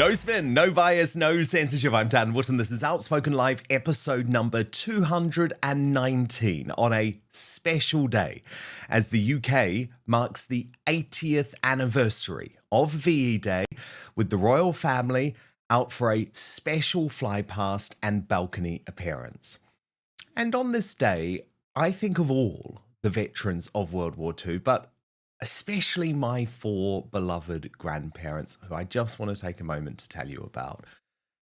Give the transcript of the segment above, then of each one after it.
No spin, no bias, no censorship. I'm Dan Wootton. This is Outspoken Live, episode number 219, on a special day as the UK marks the 80th anniversary of VE Day, with the royal family out for a special fly past and balcony appearance. And on this day, I think of all the veterans of World War II, but especially my four beloved grandparents, who I just want to take a moment to tell you about.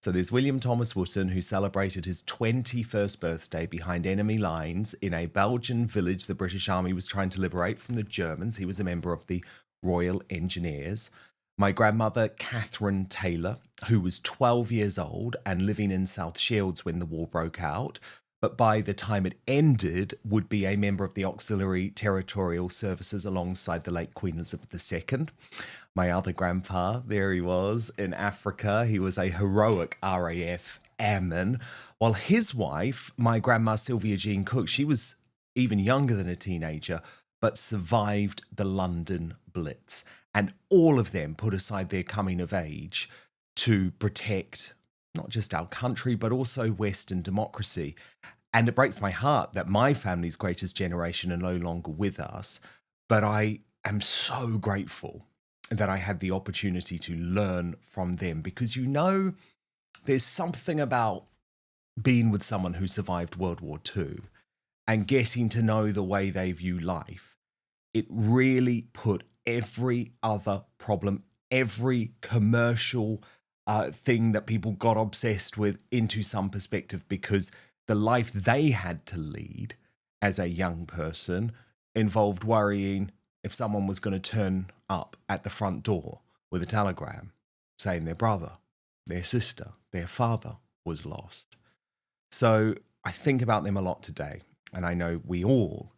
So there's William Thomas Wootton, who celebrated his 21st birthday behind enemy lines in a Belgian village the British Army was trying to liberate from the Germans. He was a member of the Royal Engineers. My grandmother, Catherine Taylor, who was 12 years old and living in South Shields when the war broke out, but by the time it ended, would be a member of the Auxiliary Territorial Services alongside the late Queen Elizabeth II. My other grandpa, there he was, in Africa. He was a heroic RAF airman, while his wife, my grandma Sylvia Jean Cook, she was even younger than a teenager, but survived the London Blitz. And all of them put aside their coming of age to protect not just our country, but also Western democracy. And it breaks my heart that my family's greatest generation are no longer with us. But I am so grateful that I had the opportunity to learn from them, because, you know, there's something about being with someone who survived World War II and getting to know the way they view life. It really put every other problem, every commercial thing that people got obsessed with into some perspective, because the life they had to lead as a young person involved worrying if someone was going to turn up at the front door with a telegram saying their brother, their sister, their father was lost. So I think about them a lot today, and I know we all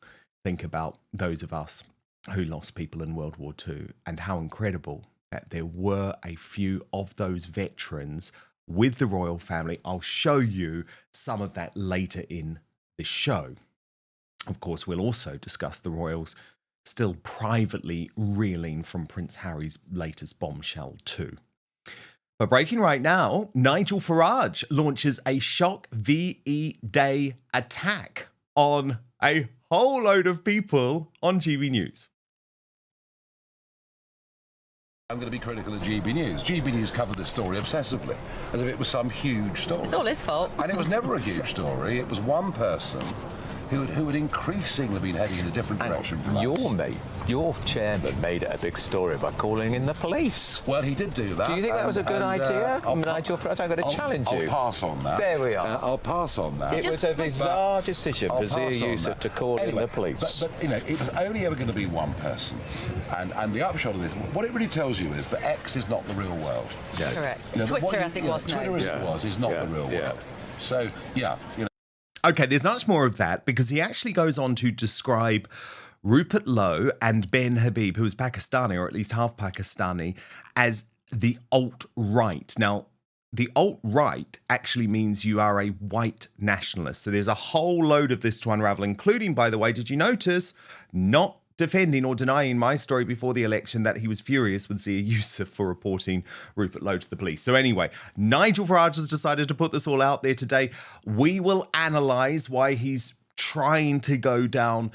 think about those of us who lost people in World War II, and how incredible that there were a few of those veterans with the royal family. I'll show you some of that later in the show. Of course, we'll also discuss the royals still privately reeling from Prince Harry's latest bombshell too. But breaking right now, Nigel Farage launches a shock VE Day attack on a whole load of people on GB News. I'm going to be critical of GB News. GB News covered this story obsessively, as if it was some huge story. It's all his fault. And it was never a huge story. It was one person who had increasingly been heading in a different direction from us. Your chairman made it a big story by calling in the police. Well, he did do that. Do you think that was a good idea? Nigel Farage, I'm going to challenge you. I'll pass on that. There we are. I'll pass on that. It was a bizarre decision for Zia Yusuf to call in the police. But, you know, it was only ever going to be one person. And the upshot of this, what it really tells you is that X is not the real world. Yeah. Correct. You know, Twitter, as it was now. Twitter, as it was, is not the real world. So, yeah, you know. Okay, there's much more of that, because he actually goes on to describe Rupert Lowe and Ben Habib, who is Pakistani, or at least half Pakistani, as the alt-right. Now, the alt-right actually means you are a white nationalist. So there's a whole load of this to unravel, including, by the way, did you notice, not defending or denying my story before the election that he was furious with Zia Yusuf for reporting Rupert Lowe to the police. So anyway, Nigel Farage has decided to put this all out there today. We will analyse why he's trying to go down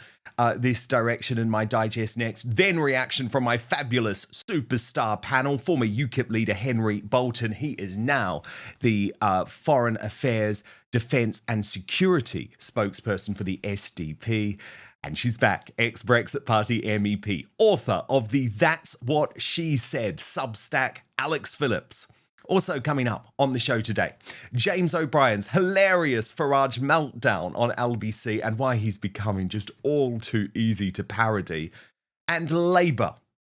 this direction in my digest next. Then reaction from my fabulous superstar panel, former UKIP leader Henry Bolton. He is now the Foreign Affairs, Defence and Security spokesperson for the SDP. And she's back, ex-Brexit Party MEP, author of the That's What She Said Substack, Alex Phillips. Also coming up on the show today, James O'Brien's hilarious Farage meltdown on LBC and why he's becoming just all too easy to parody. And Labour,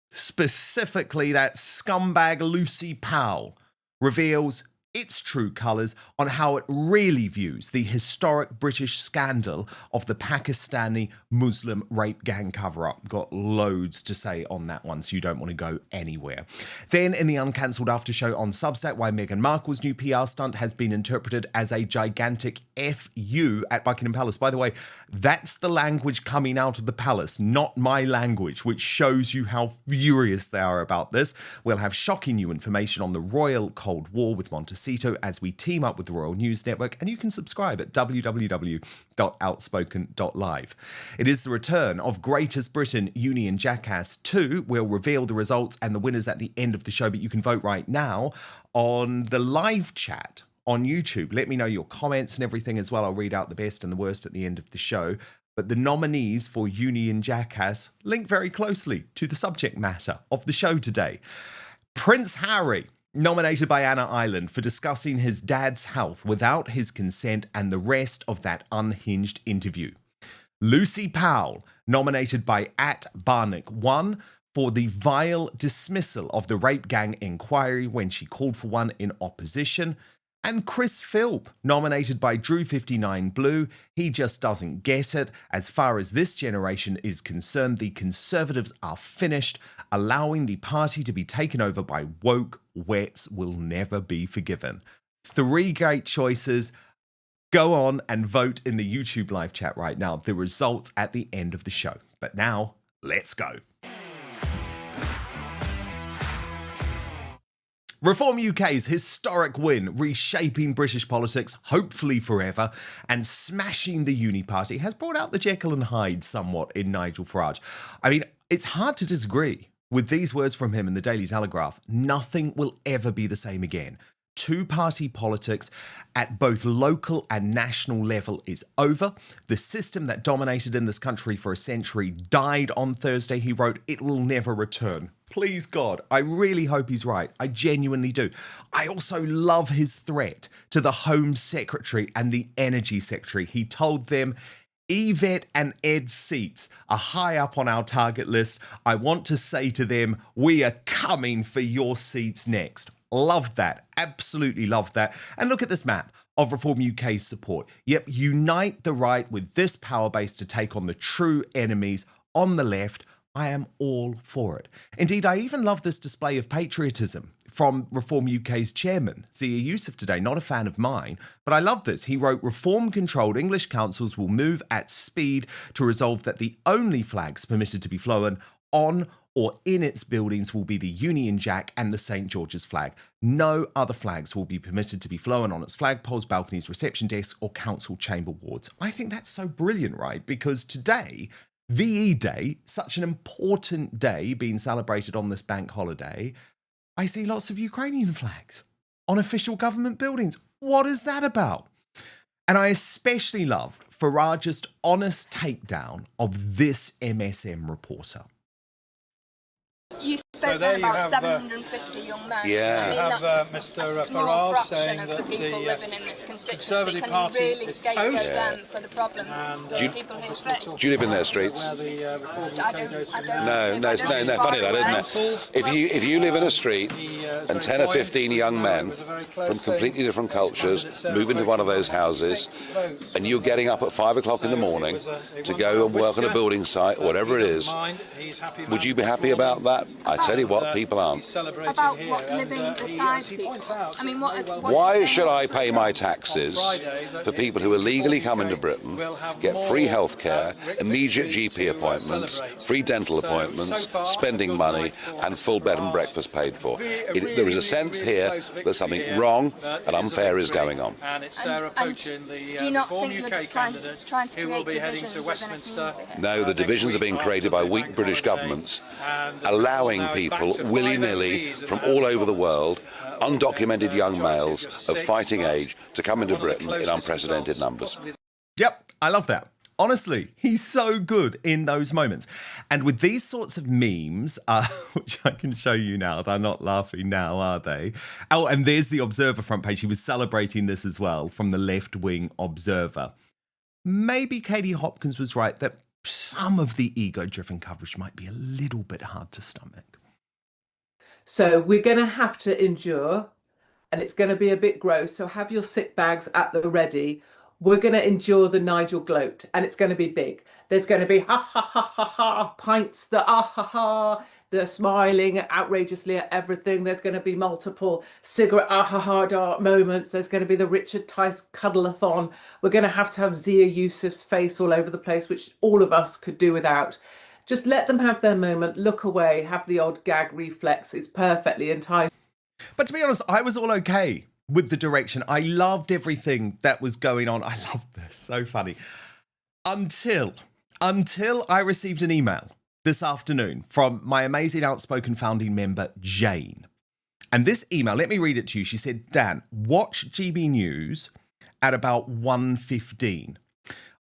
specifically that scumbag Lucy Powell, reveals its true colours on how it really views the historic British scandal of the Pakistani Muslim rape gang cover-up. Got loads to say on that one, so you don't want to go anywhere. Then in the Uncancelled Aftershow on Substack, why Meghan Markle's new PR stunt has been interpreted as a gigantic FU at Buckingham Palace. By the way, that's the language coming out of the palace, not my language, which shows you how furious they are about this. We'll have shocking new information on the Royal Cold War with Montectio as we team up with the Royal News Network, and you can subscribe at www.outspoken.live. It is the return of Greatest Britain Union Jackass 2. We'll reveal the results and the winners at the end of the show, but you can vote right now on the live chat on YouTube. Let me know your comments and everything as well. I'll read out the best and the worst at the end of the show. But the nominees for Union Jackass link very closely to the subject matter of the show today. Prince Harry, nominated by Anna Ireland for discussing his dad's health without his consent and the rest of that unhinged interview. Lucy Powell, nominated by @Barnick1 for the vile dismissal of the rape gang inquiry when she called for one in opposition. And Chris Philp, nominated by Drew59Blue, he just doesn't get it. As far as this generation is concerned, the Conservatives are finished. Allowing the party to be taken over by woke wets will never be forgiven. 3 great choices. Go on and vote in the YouTube live chat right now. The results at the end of the show. But now, let's go. Reform UK's historic win, reshaping British politics, hopefully forever, and smashing the uni party has brought out the Jekyll and Hyde somewhat in Nigel Farage. I mean, it's hard to disagree with these words from him in the Daily Telegraph. Nothing will ever be the same again. Two-party politics at both local and national level is over. The system that dominated in this country for a century died on Thursday. He wrote, "It will never return." Please God, I really hope he's right. I genuinely do. I also love his threat to the Home Secretary and the Energy Secretary. He told them, Yvette and Ed's seats are high up on our target list. I want to say to them, we are coming for your seats next. Love that. Absolutely love that. And look at this map of Reform UK's support. Yep, unite the right with this power base to take on the true enemies on the left. I am all for it. Indeed, I even love this display of patriotism from Reform UK's chairman, Zia Yusuf, today. Not a fan of mine, but I love this. He wrote, Reform-controlled English councils will move at speed to resolve that the only flags permitted to be flown on or in its buildings will be the Union Jack and the St. George's flag. No other flags will be permitted to be flown on its flagpoles, balconies, reception desks, or council chamber wards. I think that's so brilliant, right? Because today, VE Day, such an important day being celebrated on this bank holiday, I see lots of Ukrainian flags on official government buildings. What is that about? And I especially loved Farage's honest takedown of this MSM reporter. You spoke then about 750 young men. Yeah. I mean, that's Mr. a small Farage fraction of the people living in this constituency. Can you really scapegoat them for the problems that people who face? Do you live in their streets? I don't. No, it's funny that, isn't it? If you live in a street and 10 or 15 young men from completely different cultures move into one of those houses, and you're getting up at 5 o'clock in the morning to go and work on a building site, or whatever it is, would you be happy about that? I tell you what, people aren't. About what living beside people. I mean, why should I pay my taxes for people who illegally come into Britain, get free health care, immediate GP appointments, free dental appointments, spending money, and full bed and breakfast paid for? There is a sense here that something wrong and unfair is going on. And do you not think you're just trying to create divisions within a community here? No, the divisions are being created by weak British governments, allowing people willy-nilly from all over the world, undocumented young males of fighting age, to come into Britain in unprecedented numbers. Yep, I love that. Honestly, he's so good in those moments. And with these sorts of memes, which I can show you now, they're not laughing now, are they? Oh, and there's the Observer front page. He was celebrating this as well from the left-wing Observer. Maybe Katie Hopkins was right that some of the ego-driven coverage might be a little bit hard to stomach. So we're going to have to endure and it's going to be a bit gross. So have your sit bags at the ready. We're going to endure the Nigel gloat, and it's going to be big. There's going to be ha ha ha ha ha pints, the ah ha ha, the smiling outrageously at everything. There's going to be multiple cigarette ah ha ha dart moments. There's going to be the Richard Tice cuddle-a-thon. We're going to have Zia Yusuf's face all over the place, which all of us could do without. Just let them have their moment, look away, have the odd gag reflex. It's perfectly enticing. But to be honest, I was all okay with the direction. I loved everything that was going on. I loved this. So funny. Until I received an email this afternoon from my amazing Outspoken founding member, Jane. And this email, let me read it to you. She said, Dan, watch GB News at about 1:15.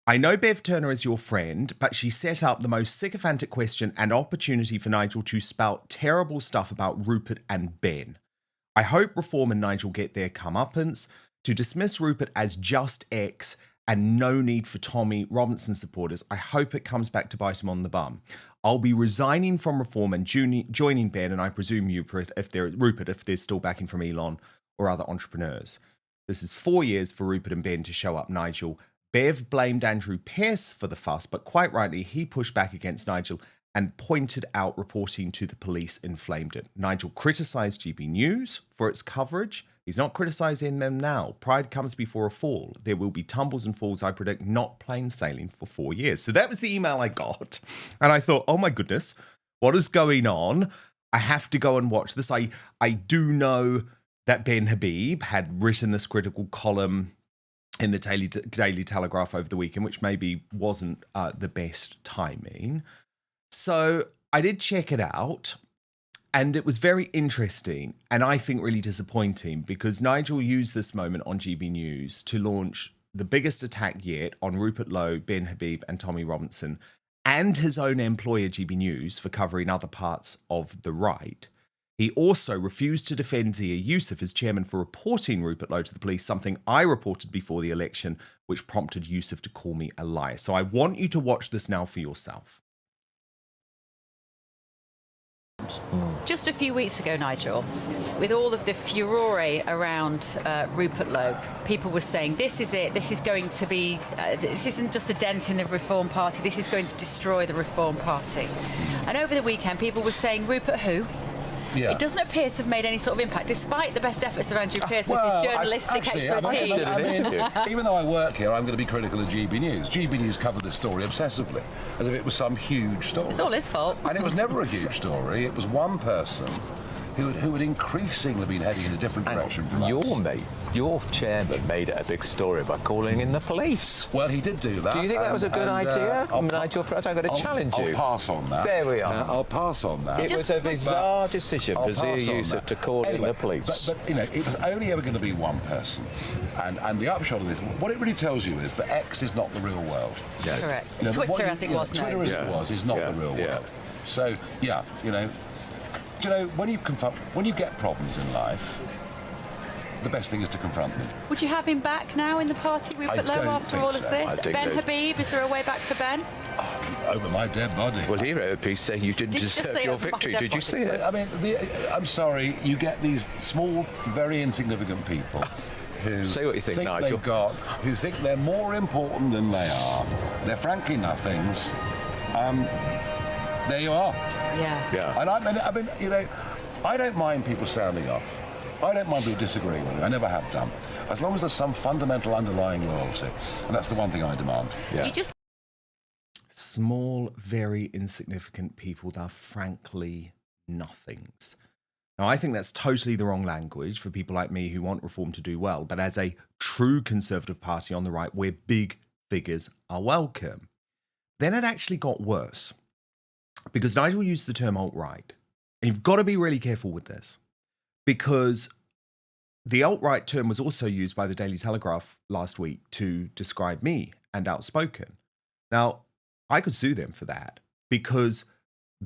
I know Bev Turner is your friend, but she set up the most sycophantic question and opportunity for Nigel to spout terrible stuff about Rupert and Ben. I hope Reform and Nigel get their comeuppance. To dismiss Rupert as just ex and no need for Tommy Robinson supporters, I hope it comes back to bite him on the bum. I'll be resigning from Reform and joining Ben, and I presume Rupert if there's still backing from Elon or other entrepreneurs. This is 4 years for Rupert and Ben to show up Nigel. Bev blamed Andrew Pearce for the fuss, but quite rightly, he pushed back against Nigel and pointed out reporting to the police inflamed it. Nigel criticised GB News for its coverage. He's not criticising them now. Pride comes before a fall. There will be tumbles and falls, I predict, not plain sailing for 4 years. So that was the email I got. And I thought, oh my goodness, what is going on? I have to go and watch this. I do know that Ben Habib had written this critical column in the Daily Telegraph over the weekend, which maybe wasn't the best timing. So I did check it out, and it was very interesting and I think really disappointing because Nigel used this moment on GB News to launch the biggest attack yet on Rupert Lowe, Ben Habib and Tommy Robinson and his own employer GB News for covering other parts of the right. He also refused to defend Zia Yusuf as chairman for reporting Rupert Lowe to the police, something I reported before the election, which prompted Yusuf to call me a liar. So I want you to watch this now for yourself. Just a few weeks ago, Nigel, with all of the furore around Rupert Lowe, people were saying, this is it, this is going to be, this isn't just a dent in the Reform Party, this is going to destroy the Reform Party. And over the weekend, people were saying, Rupert who? Yeah. It doesn't appear to have made any sort of impact, despite the best efforts of Andrew Pearce with his journalistic expertise. Even though I work here, I'm going to be critical of GB News. GB News covered this story obsessively, as if it was some huge story. It's all his fault. And it was never a huge story. It was one person who had increasingly been heading in a different direction from us. Your chairman made it a big story by calling in the police. Well, he did do that. Do you think that was a good idea? Nigel Farage, I'm going to challenge you. I'll pass on that. There we are. I'll pass on that. It was a bizarre decision for Zia Yusuf to call in the police. But you know, it was only ever going to be one person. And the upshot of this, what it really tells you is that X is not the real world. Yeah. Correct. You know, Twitter as it was now. Twitter as it was is not the real world. So, yeah, you know, when you get problems in life, the best thing is to confront them. Would you have him back now in the party, Rupert Lowe, after all of this? Ben Habib, is there a way back for Ben? Over my dead body. Well, he wrote a piece saying you didn't deserve your victory. Did you see it? I mean, I'm sorry, you get these small, very insignificant people who say what you think, Nigel. Who think they're more important than they are. They're frankly nothings. There you are. Yeah. And I mean, you know, I don't mind people sounding off. I don't mind people disagreeing with me. I never have done. As long as there's some fundamental underlying loyalty. And that's the one thing I demand. Yeah. Small, very insignificant people that are frankly nothings. Now, I think that's totally the wrong language for people like me who want reform to do well. But as a true Conservative party on the right, where big figures are welcome. Then it actually got worse. Because Nigel used the term alt-right. And you've got to be really careful with this. Because the alt-right term was also used by the Daily Telegraph last week to describe me and Outspoken. Now, I could sue them for that. Because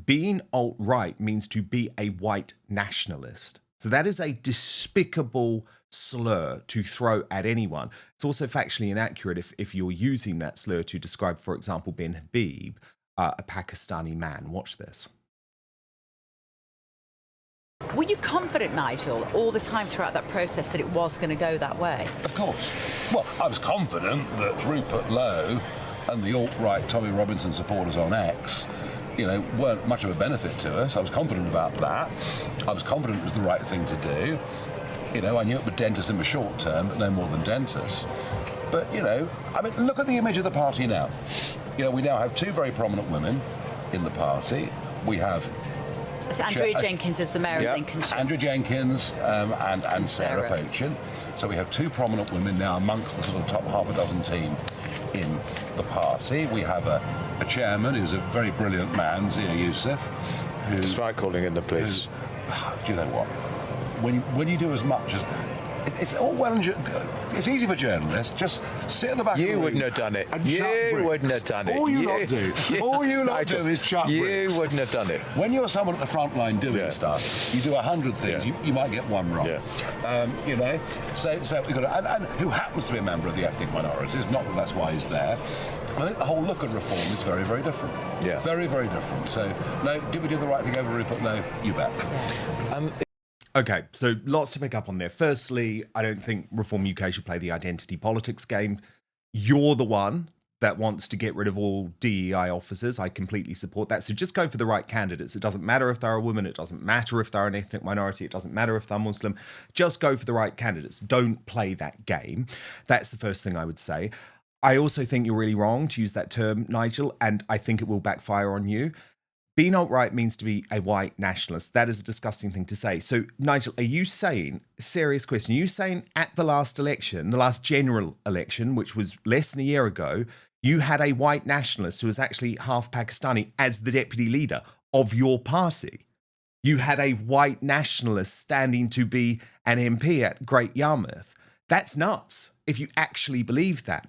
being alt-right means to be a white nationalist. So that is a despicable slur to throw at anyone. It's also factually inaccurate if you're using that slur to describe, for example, Ben Habib, a Pakistani man. Watch this. Were you confident, Nigel, all the time throughout that process that it was going to go that way? Of course. Well, I was confident that Rupert Lowe and the alt-right Tommy Robinson supporters on X, weren't much of a benefit to us. I was confident about that. I was confident it was the right thing to do. I knew it would dent us in the short term, but no more than dent us. But, look at the image of the party now. We now have two very prominent women in the party. We have... So Andrea Jenkins is the mayor of Lincolnshire. Andrea Jenkins and Sarah Pochin. So we have two prominent women now amongst the sort of top half a dozen team in the party. We have a chairman who's a very brilliant man, Zia Yusuf. It's right calling in the police. Do you know what? When you do as much as... It's all well and it's easy for journalists. Just sit at the back. You wouldn't have done it. You wouldn't have done it. All you lot do. All you lot do is chuck bricks. You wouldn't have done it. When you're someone at the front line doing stuff, you do 100 things. You might get one wrong. So we've got and who happens to be a member of the ethnic minorities. Not that that's why he's there. I think the whole look at reform is very, very different. Yeah. Very, very different. So, no, did we do the right thing over Rupert Lowe? You bet. Okay, so lots to pick up on there. Firstly, I don't think Reform UK should play the identity politics game. You're the one that wants to get rid of all DEI officers. I completely support that. So just go for the right candidates. It doesn't matter if they're a woman. It doesn't matter if they're an ethnic minority. It doesn't matter if they're Muslim. Just go for the right candidates. Don't play that game. That's the first thing I would say. I also think you're really wrong to use that term, Nigel, and I think it will backfire on you. Being alt-right means to be a white nationalist. That is a disgusting thing to say. So, Nigel, are you saying, serious question, are you saying at the last election, the last general election, which was less than a year ago, you had a white nationalist who was actually half Pakistani as the deputy leader of your party? You had a white nationalist standing to be an MP at Great Yarmouth. That's nuts, if you actually believe that.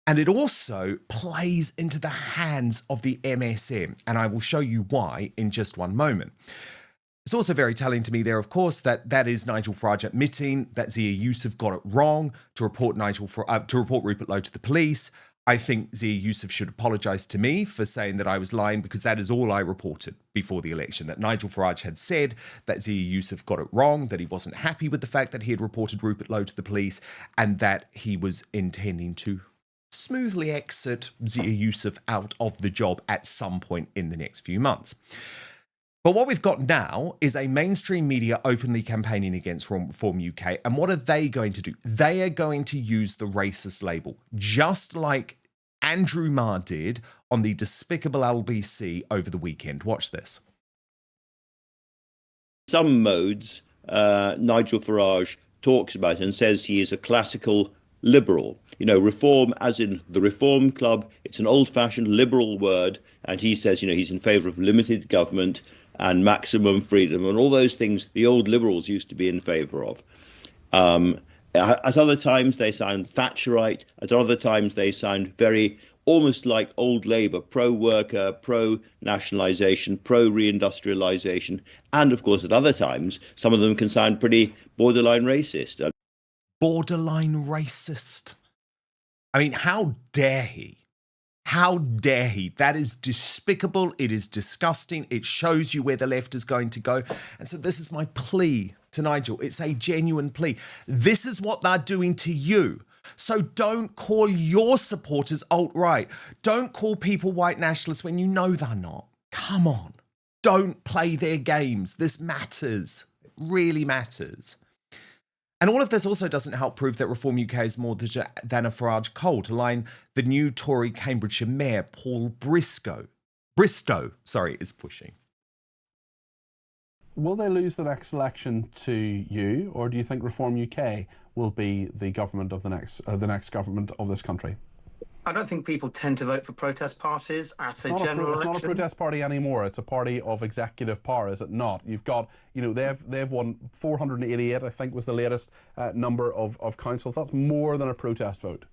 And it also plays into the hands of the MSM, and I will show you why in just one moment. It's also very telling to me there, of course, that is Nigel Farage admitting that Zia Yusuf got it wrong to report Rupert Lowe to the police. I think Zia Yusuf should apologise to me for saying that I was lying, because that is all I reported before the election, that Nigel Farage had said that Zia Yusuf got it wrong, that he wasn't happy with the fact that he had reported Rupert Lowe to the police, and that he was intending to smoothly exit Zia Yusuf out of the job at some point in the next few months. But what we've got now is a mainstream media openly campaigning against Reform UK. And what are they going to do? They are going to use the racist label, just like Andrew Marr did on the despicable LBC over the weekend. Watch this. Some modes, Nigel Farage talks about and says he is a classical liberal. Reform as in the Reform Club, it's an old-fashioned liberal word, and he says, he's in favour of limited government and maximum freedom and all those things the old liberals used to be in favour of. At other times they sound Thatcherite, at other times they sound very almost like old Labour, pro-worker, pro-nationalisation, pro-reindustrialisation, and of course at other times some of them can sound pretty borderline racist. Borderline racist. I mean, how dare he? How dare he? That is despicable. It is disgusting. It shows you where the left is going to go. And so this is my plea to Nigel. It's a genuine plea. This is what they're doing to you. So don't call your supporters alt-right. Don't call people white nationalists when you know they're not. Come on. Don't play their games. This matters. It really matters. And all of this also doesn't help prove that Reform UK is more than a Farage cult. To line the new Tory Cambridgeshire Mayor, Paul Bristow, is pushing. Will they lose the next election to you, or do you think Reform UK will be the government of the next government of this country? I don't think people tend to vote for protest parties at a general election. It's not a protest party anymore. It's a party of executive power, is it not? You've got, they've won 488, I think was the latest number of councils. That's more than a protest vote.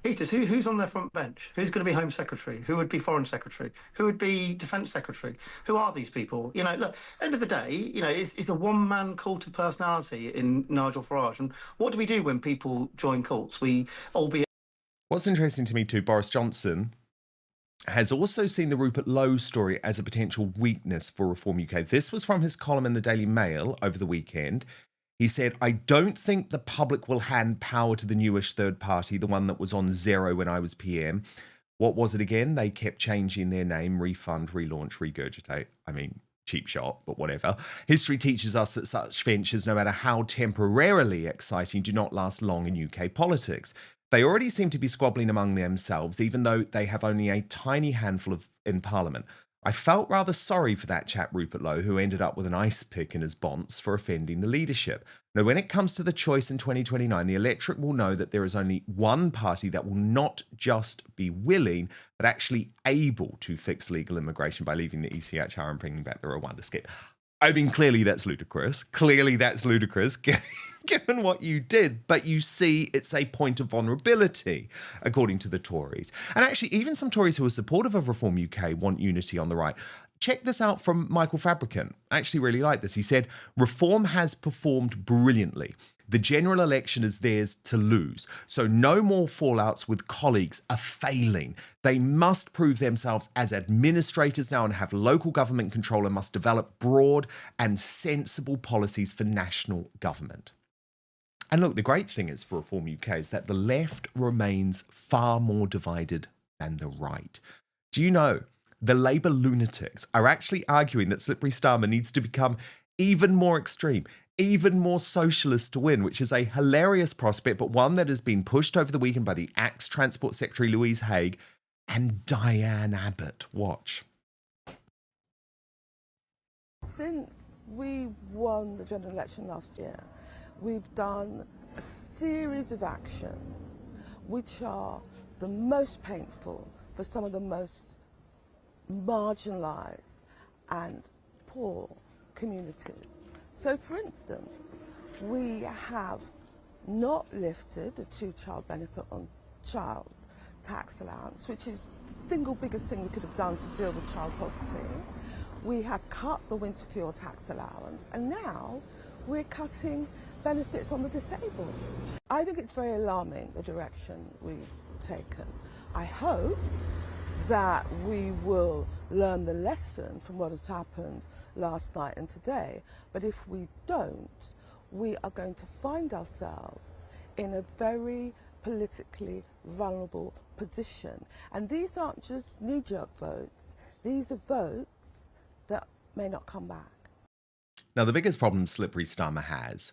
Peters, who's on their front bench? Who's going to be Home Secretary? Who would be Foreign Secretary? Who would be Defence Secretary? Who are these people? Look, end of the day, it's a one-man cult of personality in Nigel Farage. And what do we do when people join cults? We all be... What's interesting to me too, Boris Johnson has also seen the Rupert Lowe story as a potential weakness for Reform UK. This was from his column in the Daily Mail over the weekend. He said, I don't think the public will hand power to the newish third party, the one that was on Zero when I was PM. What was it again? They kept changing their name, refund, relaunch, regurgitate. I mean, cheap shot, but whatever. History teaches us that such ventures, no matter how temporarily exciting, do not last long in UK politics. They already seem to be squabbling among themselves, even though they have only a tiny handful in Parliament. I felt rather sorry for that chap Rupert Lowe, who ended up with an ice pick in his bonds for offending the leadership. Now, when it comes to the choice in 2029, the electorate will know that there is only one party that will not just be willing, but actually able to fix legal immigration by leaving the ECHR and bringing back the Rwanda scheme. I mean, clearly that's ludicrous. Given what you did. But you see, it's a point of vulnerability, according to the Tories. And actually, even some Tories who are supportive of Reform UK want unity on the right. Check this out from Michael Fabricant. I actually really like this. He said, Reform has performed brilliantly. The general election is theirs to lose. So no more fallouts with colleagues are failing. They must prove themselves as administrators now and have local government control and must develop broad and sensible policies for national government. And look, the great thing is for Reform UK is that the left remains far more divided than the right. Do you know, the Labour lunatics are actually arguing that Slippery Starmer needs to become even more extreme, even more socialist to win, which is a hilarious prospect, but one that has been pushed over the weekend by the ex-Transport Secretary Louise Haigh and Diane Abbott. Watch. Since we won the general election last year, we've done a series of actions which are the most painful for some of the most marginalised and poor communities. So, for instance, we have not lifted the two-child benefit on child tax allowance, which is the single biggest thing we could have done to deal with child poverty. We have cut the winter fuel tax allowance, and now we're cutting benefits on the disabled. I think it's very alarming, the direction we've taken. I hope that we will learn the lesson from what has happened last night and today, but if we don't, we are going to find ourselves in a very politically vulnerable position. And these aren't just knee-jerk votes, these are votes that may not come back. Now, the biggest problem Slippery Starmer has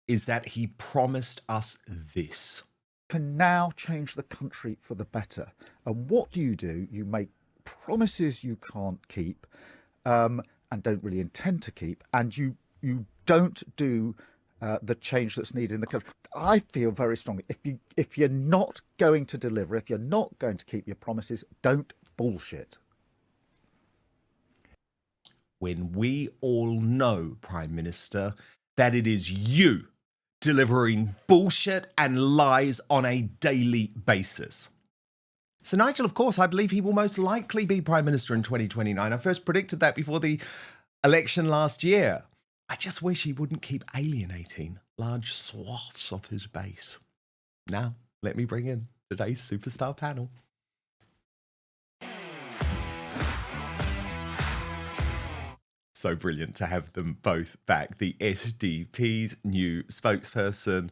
is that he promised us this. Can now change the country for the better. And what do? You make promises you can't keep and don't really intend to keep, and you don't do the change that's needed in the country. I feel very strongly, if you're not going to deliver, if you're not going to keep your promises, don't bullshit. When we all know, Prime Minister, that it is you delivering bullshit and lies on a daily basis. So Nigel, of course, I believe he will most likely be Prime Minister in 2029. I first predicted that before the election last year. I just wish he wouldn't keep alienating large swaths of his base. Now, let me bring in today's superstar panel. So brilliant to have them both back. The SDP's new spokesperson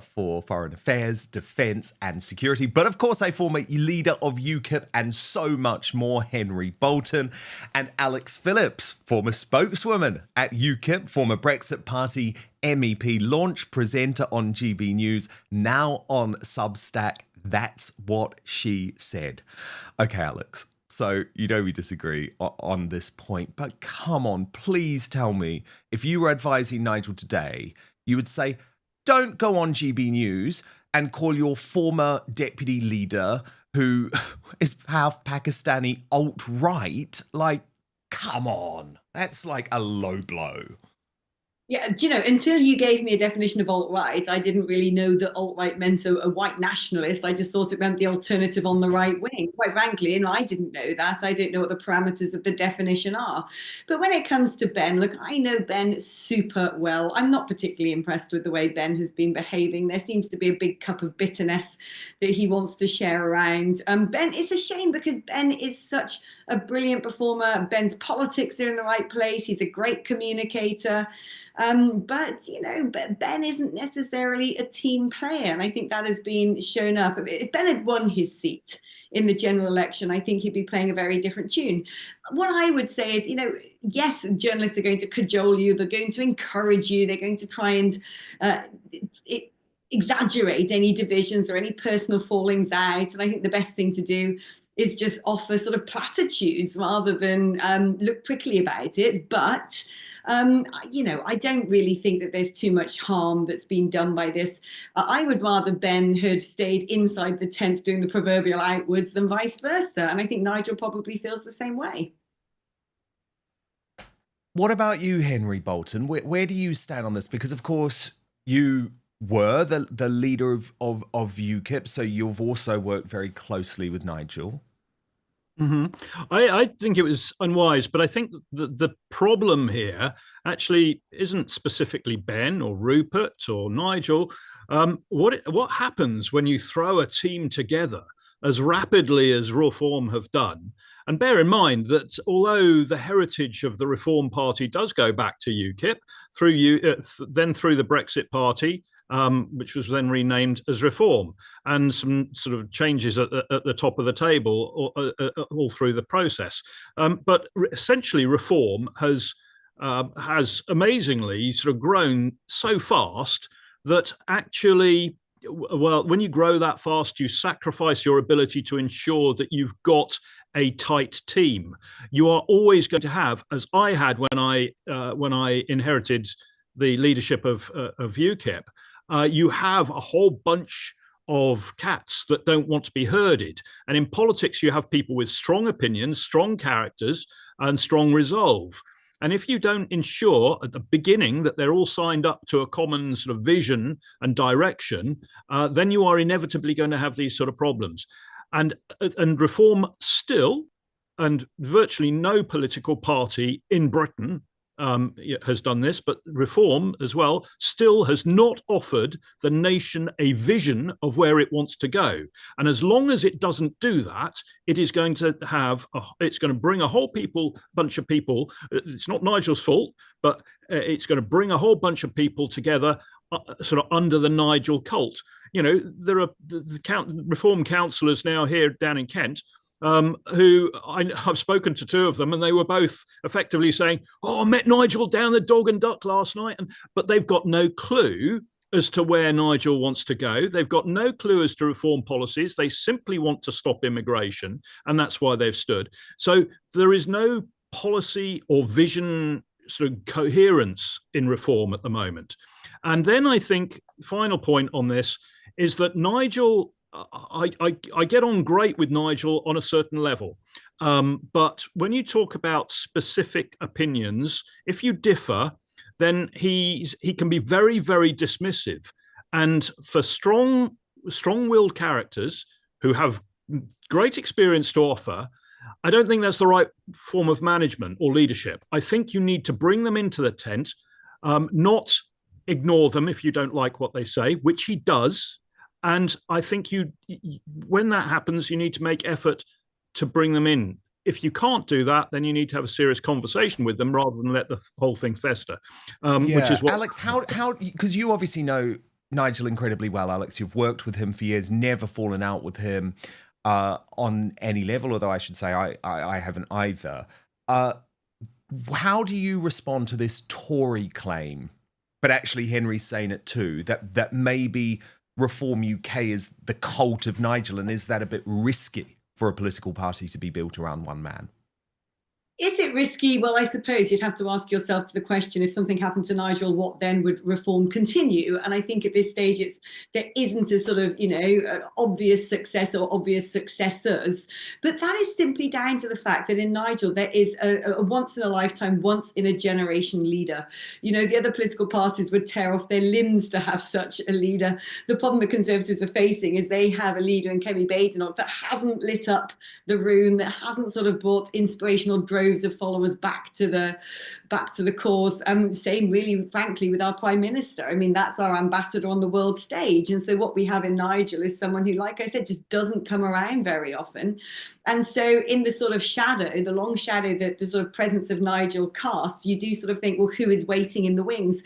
for foreign affairs, defence and security, but of course a former leader of UKIP and so much more, Henry Bolton, and Alex Phillips, former spokeswoman at UKIP, former Brexit Party MEP, launch presenter on GB News, now on Substack. That's what she said. Okay, Alex. So, you know we disagree on this point, but come on, please tell me, if you were advising Nigel today, you would say, don't go on GB News and call your former deputy leader, who is half Pakistani alt-right, like, come on, that's like a low blow. Yeah, do you know, until you gave me a definition of alt-right, I didn't really know that alt-right meant a white nationalist. I just thought it meant the alternative on the right wing. Quite frankly, I didn't know that. I don't know what the parameters of the definition are. But when it comes to Ben, look, I know Ben super well. I'm not particularly impressed with the way Ben has been behaving. There seems to be a big cup of bitterness that he wants to share around. Ben, it's a shame because Ben is such a brilliant performer. Ben's politics are in the right place. He's a great communicator. But Ben isn't necessarily a team player, and I think that has been shown up. If Ben had won his seat in the general election, I think he'd be playing a very different tune. What I would say is, yes, journalists are going to cajole you, they're going to encourage you, they're going to try and exaggerate any divisions or any personal fallings out, and I think the best thing to do is just offer sort of platitudes rather than look prickly about it. But, I don't really think that there's too much harm that's been done by this. I would rather Ben had stayed inside the tent doing the proverbial outwards than vice versa. And I think Nigel probably feels the same way. What about you, Henry Bolton? Where do you stand on this? Because, of course, you were the leader of UKIP, so you've also worked very closely with Nigel. I think it was unwise, but I think the problem here actually isn't specifically Ben or Rupert or Nigel. What happens when you throw a team together as rapidly as Reform have done? And bear in mind that although the heritage of the Reform Party does go back to UKIP, then through the Brexit Party, which was then renamed as Reform, and some sort of changes at the top of the table all through the process. But essentially, Reform has amazingly sort of grown so fast that actually, well, when you grow that fast, you sacrifice your ability to ensure that you've got a tight team. You are always going to have, as I had when I inherited the leadership of UKIP, you have a whole bunch of cats that don't want to be herded. And in politics, you have people with strong opinions, strong characters, and strong resolve. And if you don't ensure at the beginning that they're all signed up to a common sort of vision and direction, then you are inevitably going to have these sort of problems. And Reform still, and virtually no political party in Britain has done this, but Reform as well still has not offered the nation a vision of where it wants to go. And as long as it doesn't do that, it is going to it's going to bring a whole bunch of people. It's not Nigel's fault, but it's going to bring a whole bunch of people together sort of under the Nigel cult. There are the Reform councillors now here down in Kent who I've spoken to two of them, and they were both effectively saying, "Oh, I met Nigel down the Dog and Duck last night," but they've got no clue as to where Nigel wants to go. They've got no clue as to Reform policies. They simply want to stop immigration, and that's why they've stood. So there is no policy or vision sort of coherence in Reform at the moment. And then I think final point on this is that Nigel, I get on great with Nigel on a certain level. But when you talk about specific opinions, if you differ, then he can be very, very dismissive. And for strong-willed characters who have great experience to offer, I don't think that's the right form of management or leadership. I think you need to bring them into the tent, not ignore them if you don't like what they say, which he does. And I think when that happens, you need to make effort to bring them in. If you can't do that, then you need to have a serious conversation with them rather than let the whole thing fester. Which is what Alex, how because you obviously know Nigel incredibly well, Alex. You've worked with him for years, never fallen out with him on any level, although I should say I haven't either. How do you respond to this Tory claim? But actually Henry's saying it too, that maybe Reform UK is the cult of Nigel, and is that a bit risky for a political party to be built around one man? Is it risky? Well, I suppose you'd have to ask yourself the question, if something happened to Nigel, what then would reform continue? And I think at this stage, there isn't a sort of, obvious success or obvious successors. But that is simply down to the fact that in Nigel, there is a once in a lifetime, once in a generation leader. The other political parties would tear off their limbs to have such a leader. The problem the Conservatives are facing is they have a leader in Kemi Badenoch that hasn't lit up the room, that hasn't sort of brought inspirational droves of followers back to the cause. Same, really, frankly, with our Prime Minister. I mean, that's our ambassador on the world stage. And so what we have in Nigel is someone who, like I said, just doesn't come around very often. And so in the sort of shadow, the long shadow that the sort of presence of Nigel casts, you do sort of think, well, who is waiting in the wings?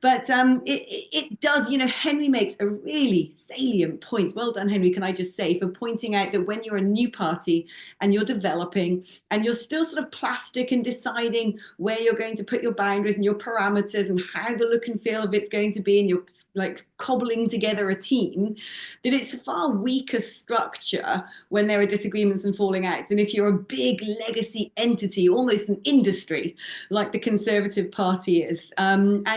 But it does, Henry makes a really salient point. Well done, Henry, can I just say, for pointing out that when you're a new party and you're developing and you're still sort of plastic and deciding where you're going to put your boundaries and your parameters and how the look and feel of it's going to be, and you're like cobbling together a team, that it's a far weaker structure when there are disagreements and falling outs than if you're a big legacy entity, almost an industry, like the Conservative Party is. And,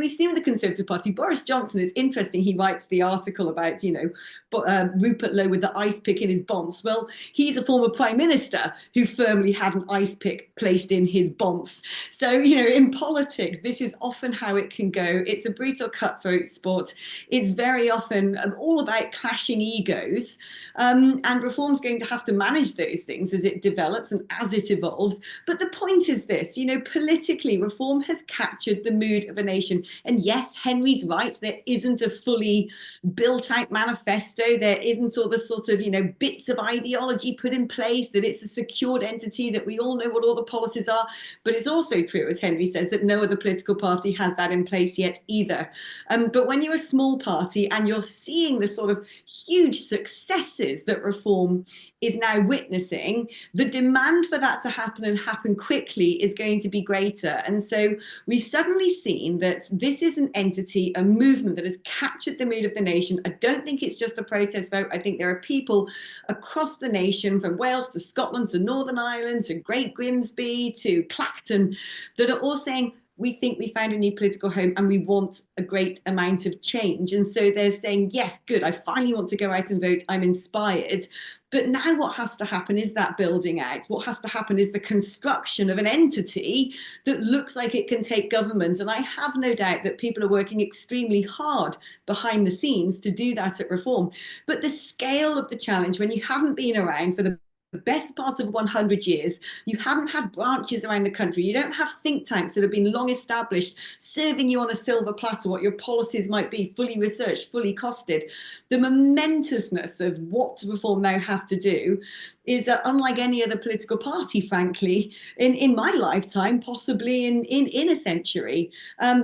we've seen with the Conservative Party, Boris Johnson, it's interesting, he writes the article about, Rupert Lowe with the ice pick in his bonce. Well, he's a former Prime Minister who firmly had an ice pick placed in his bonce. So, in politics, this is often how it can go. It's a brutal cutthroat sport. It's very often all about clashing egos. And reform's going to have to manage those things as it develops and as it evolves. But the point is this, politically, reform has captured the mood of a nation. And yes, Henry's right, there isn't a fully built out manifesto. There isn't all the sort of, bits of ideology put in place, that it's a secured entity, that we all know what all the policies are. But it's also true, as Henry says, that no other political party has that in place yet either. But when you're a small party and you're seeing the sort of huge successes that reform is now witnessing, the demand for that to happen and happen quickly is going to be greater. And so we've suddenly seen that this is an entity, a movement that has captured the mood of the nation. I don't think it's just a protest vote. I think there are people across the nation, from Wales to Scotland to Northern Ireland to Great Grimsby to Clacton, that are all saying, we think we found a new political home and we want a great amount of change. And so they're saying, yes, good, I finally want to go out and vote, I'm inspired. But now what has to happen is that building out. What has to happen is the construction of an entity that looks like it can take government. And I have no doubt that people are working extremely hard behind the scenes to do that at reform. But the scale of the challenge, when you haven't been around for the best part of 100 years, you haven't had branches around the country, you don't have think tanks that have been long established serving you on a silver platter what your policies might be, fully researched, fully costed. The momentousness of what reform now have to do is unlike any other political party, frankly, in my lifetime, possibly in a century.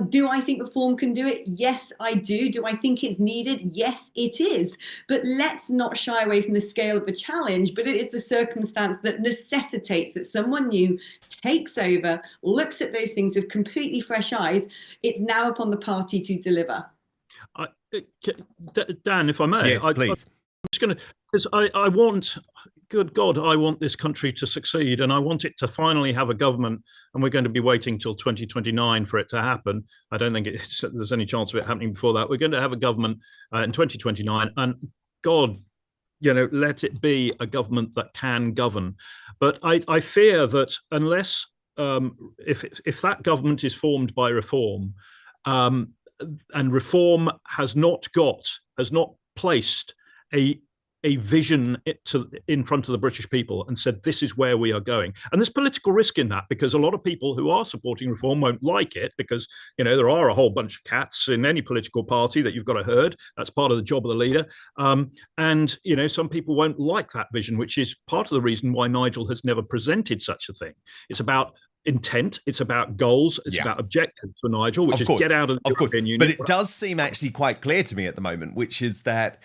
Do I think reform can do it? Yes, I do. Do I think it's needed? Yes, it is. But let's not shy away from the scale of the challenge, but it is the circumstance that necessitates that someone new takes over, looks at those things with completely fresh eyes. It's now upon the party to deliver. Dan, if I may, yes, please. I'm just going to, because I want, good God, I want this country to succeed, and I want it to finally have a government, and we're going to be waiting till 2029 for it to happen. I don't think there's any chance of it happening before that. We're going to have a government in 2029, and God, let it be a government that can govern. But I fear that unless, if that government is formed by reform, and reform has not placed a vision in front of the British people and said, this is where we are going. And there's political risk in that, because a lot of people who are supporting reform won't like it, because, there are a whole bunch of cats in any political party that you've got to herd. That's part of the job of the leader. And, some people won't like that vision, which is part of the reason why Nigel has never presented such a thing. It's about intent, it's about goals, it's about objectives for Nigel, which is get out of the European Union. But it does seem actually quite clear to me at the moment, which is that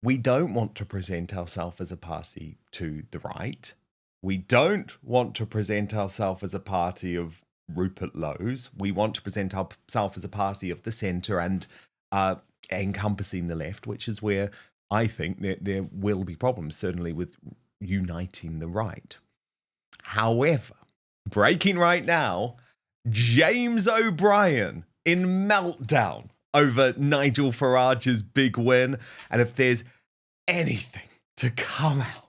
we don't want to present ourselves as a party to the right. We don't want to present ourselves as a party of Rupert Lowe's. We want to present ourselves as a party of the centre and encompassing the left, which is where I think that there will be problems, certainly with uniting the right. However, Breaking right now, James O'Brien in meltdown over Nigel Farage's big win. And if there's anything to come out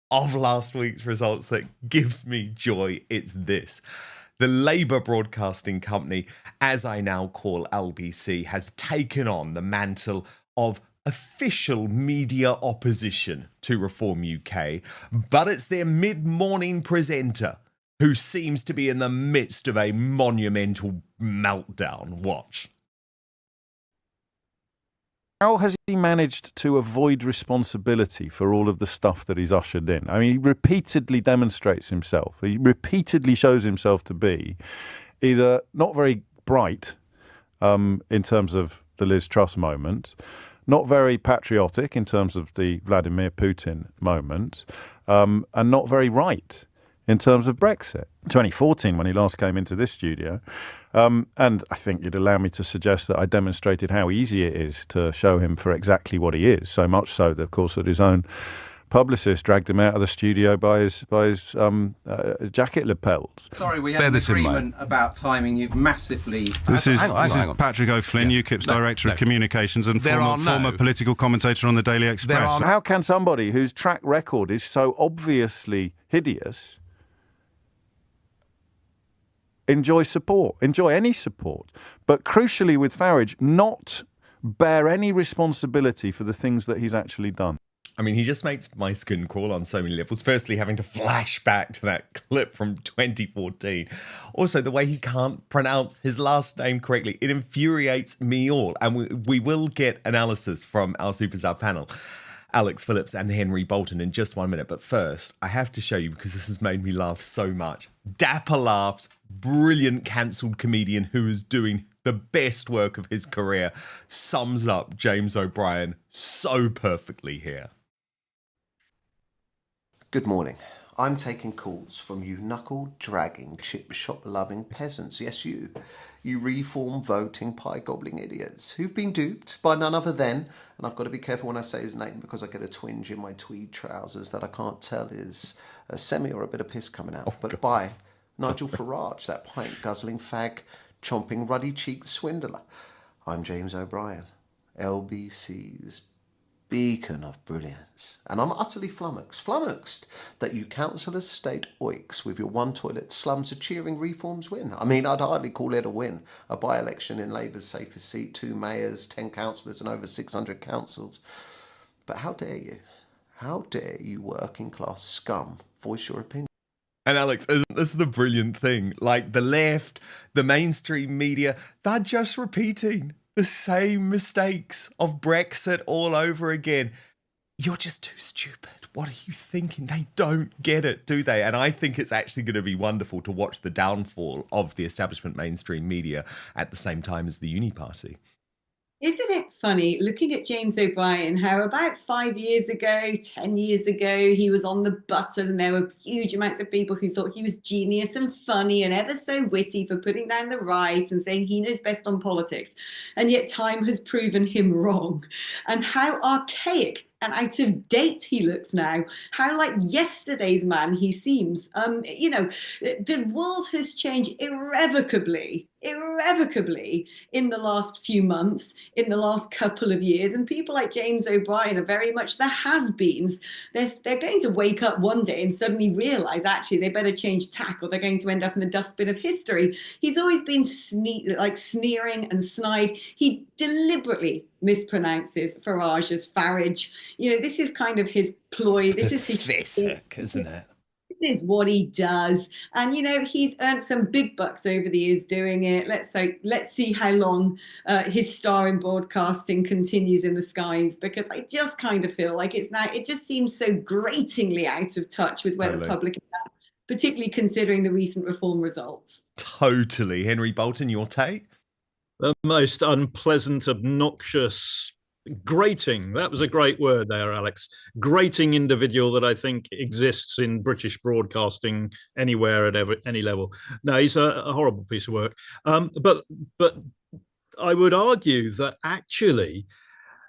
of last week's results that gives me joy, it's this. The Labour Broadcasting Company, as I now call LBC, has taken on the mantle of official media opposition to Reform UK, but it's their mid-morning presenter who seems to be in the midst of a monumental meltdown. Watch. How has he managed to avoid responsibility for all of the stuff that he's ushered in? I mean, he repeatedly demonstrates himself. He repeatedly shows himself to be either not very bright in terms of the Liz Truss moment, not very patriotic in terms of the Vladimir Putin moment, and not very right in terms of Brexit. 2014, when he last came into this studio, and I think you'd allow me to suggest that I demonstrated how easy it is to show him for exactly what he is, so much so that, of course, that his own publicist dragged him out of the studio by his jacket lapels. Sorry, we have an agreement about timing. You've massively... This is Patrick O'Flynn, UKIP's Director of Communications and former political commentator on the Daily Express. How can somebody whose track record is so obviously hideous enjoy any support, but crucially with Farage, not bear any responsibility for the things that he's actually done? I mean, he just makes my skin crawl on so many levels. Firstly, having to flash back to that clip from 2014. Also, the way he can't pronounce his last name correctly. It infuriates me all. And we will get analysis from our superstar panel, Alex Phillips and Henry Bolton, in just 1 minute. But first, I have to show you, because this has made me laugh so much. Dapper laughs, brilliant cancelled comedian who is doing the best work of his career, sums up James O'Brien so perfectly here. Good morning. I'm taking calls from you knuckle-dragging, chip-shop-loving peasants. Yes, you reform-voting, pie-gobbling idiots who've been duped by none other than, and I've got to be careful when I say his name because I get a twinge in my tweed trousers that I can't tell is a semi or a bit of piss coming out, but by Nigel Farage, that pint-guzzling fag, chomping ruddy-cheeked swindler. I'm James O'Brien, LBC's beacon of brilliance, and I'm utterly flummoxed that you councillors stayed oiks with your one-toilet slums a cheering reforms win. I mean, I'd hardly call it a win. A by-election in Labour's safest seat, 2 mayors, 10 councillors and over 600 councils. But how dare you? How dare you working-class scum voice your opinion? And Alex, isn't this the brilliant thing? Like, the left, the mainstream media, they're just repeating the same mistakes of Brexit all over again. You're just too stupid. What are you thinking? They don't get it, do they? And I think it's actually going to be wonderful to watch the downfall of the establishment mainstream media at the same time as the Uni Party. Isn't it funny looking at James O'Brien, how about 5 years ago, 10 years ago, he was on the button and there were huge amounts of people who thought he was genius and funny and ever so witty for putting down the right and saying he knows best on politics. And yet time has proven him wrong. And how archaic and out of date he looks now, how like yesterday's man he seems. The world has changed irrevocably in the last few months, in the last couple of years. And people like James O'Brien are very much the has-beens. They're going to wake up one day and suddenly realise actually they better change tack or they're going to end up in the dustbin of history. He's always been sneering and snide. He deliberately mispronounces Farage's Farage. This is kind of his ploy. This is his pathetic, isn't it? This is what he does. And, he's earned some big bucks over the years doing it. Let's see how long his star in broadcasting continues in the skies, because I just kind of feel like it just seems so gratingly out of touch with where the public is at, particularly considering the recent reform results. Totally. Henry Bolton, your take? The most unpleasant, obnoxious, grating. That was a great word there, Alex. Grating individual that I think exists in British broadcasting anywhere at any level. No, he's a horrible piece of work. But I would argue that actually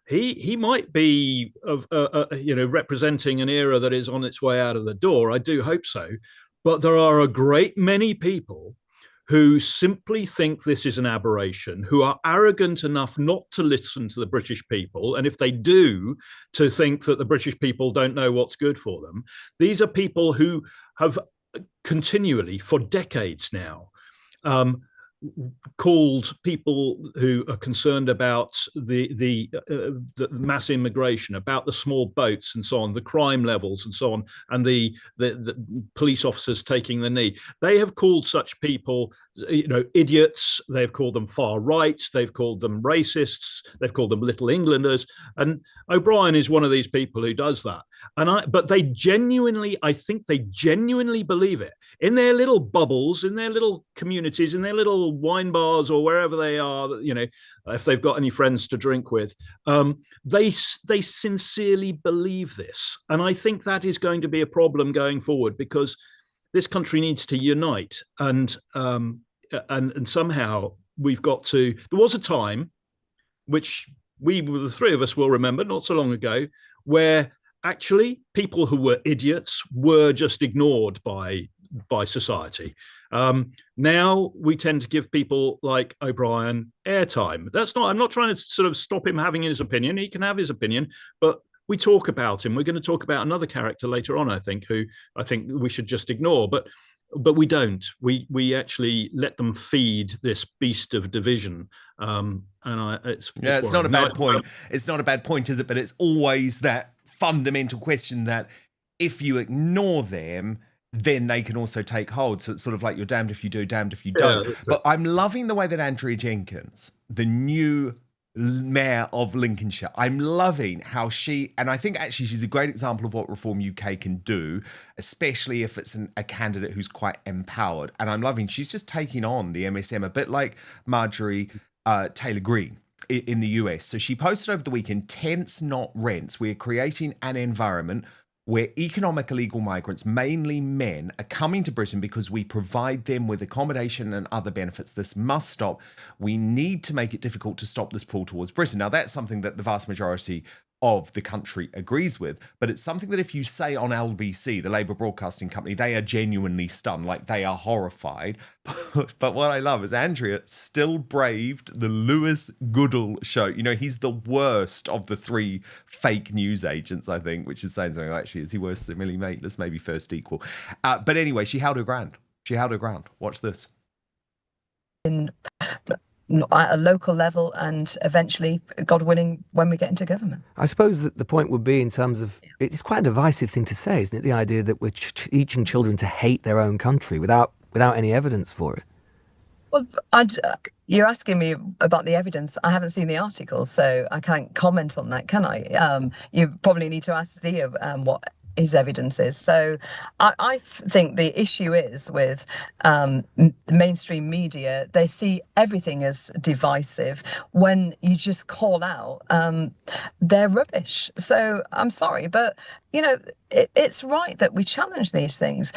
he might be representing an era that is on its way out of the door. I do hope so. But there are a great many people who simply think this is an aberration, who are arrogant enough not to listen to the British people, and if they do, to think that the British people don't know what's good for them. These are people who have continually, for decades now, called people who are concerned about the mass immigration, about the small boats and so on, the crime levels and so on, and the police officers taking the knee. They have called such people, idiots. They've called them far right. They've called them racists. They've called them Little Englanders. And O'Brien is one of these people who does that. But I think they genuinely believe it. In their little bubbles, in their little communities, in their little wine bars or wherever they are, if they've got any friends to drink with, they sincerely believe this. And I think that is going to be a problem going forward, because this country needs to unite. And somehow we've got to. There was a time, which the three of us will remember, not so long ago, where actually people who were idiots were just ignored by society. Now we tend to give people like O'Brien airtime. I'm not trying to sort of stop him having his opinion. He can have his opinion, but we talk about him. We're going to talk about another character later on, I think, who I think we should just ignore, but we don't. We actually let them feed this beast of division. It's not a bad point. It's not a bad point, is it? But it's always that fundamental question that if you ignore them, then they can also take hold. So it's sort of like you're damned if you do, damned if you don't. But I'm loving the way that Andrea Jenkins, the new mayor of Lincolnshire, I'm loving how and I think actually she's a great example of what Reform UK can do, especially if it's a candidate who's quite empowered. And I'm loving she's just taking on the MSM a bit like Marjorie Taylor Greene in the US. So she posted over the weekend, "Tents, not rents. We're creating an environment where economic illegal migrants, mainly men, are coming to Britain because we provide them with accommodation and other benefits. This must stop. We need to make it difficult to stop this pull towards Britain." Now, that's something that the vast majority of the country agrees with, but it's something that if you say on LBC, the Labour Broadcasting Company, they are genuinely stunned, like they are horrified. But what I love is Andrea still braved the Lewis Goodall show. He's the worst of the three fake news agents, I think, which is saying something. Actually, is he worse than Millie Mateless? Maybe first equal. But anyway, she held her ground. Watch this. At a local level, and eventually, God willing, when we get into government. I suppose that the point would be in terms of, it's quite a divisive thing to say, isn't it? The idea that we're teaching children to hate their own country without any evidence for it. Well, you're asking me about the evidence. I haven't seen the article, so I can't comment on that, can I? You probably need to ask Zia what his evidence is. So I think the issue is with the mainstream media, they see everything as divisive when you just call out they're rubbish. So I'm sorry, but it's right that we challenge these things.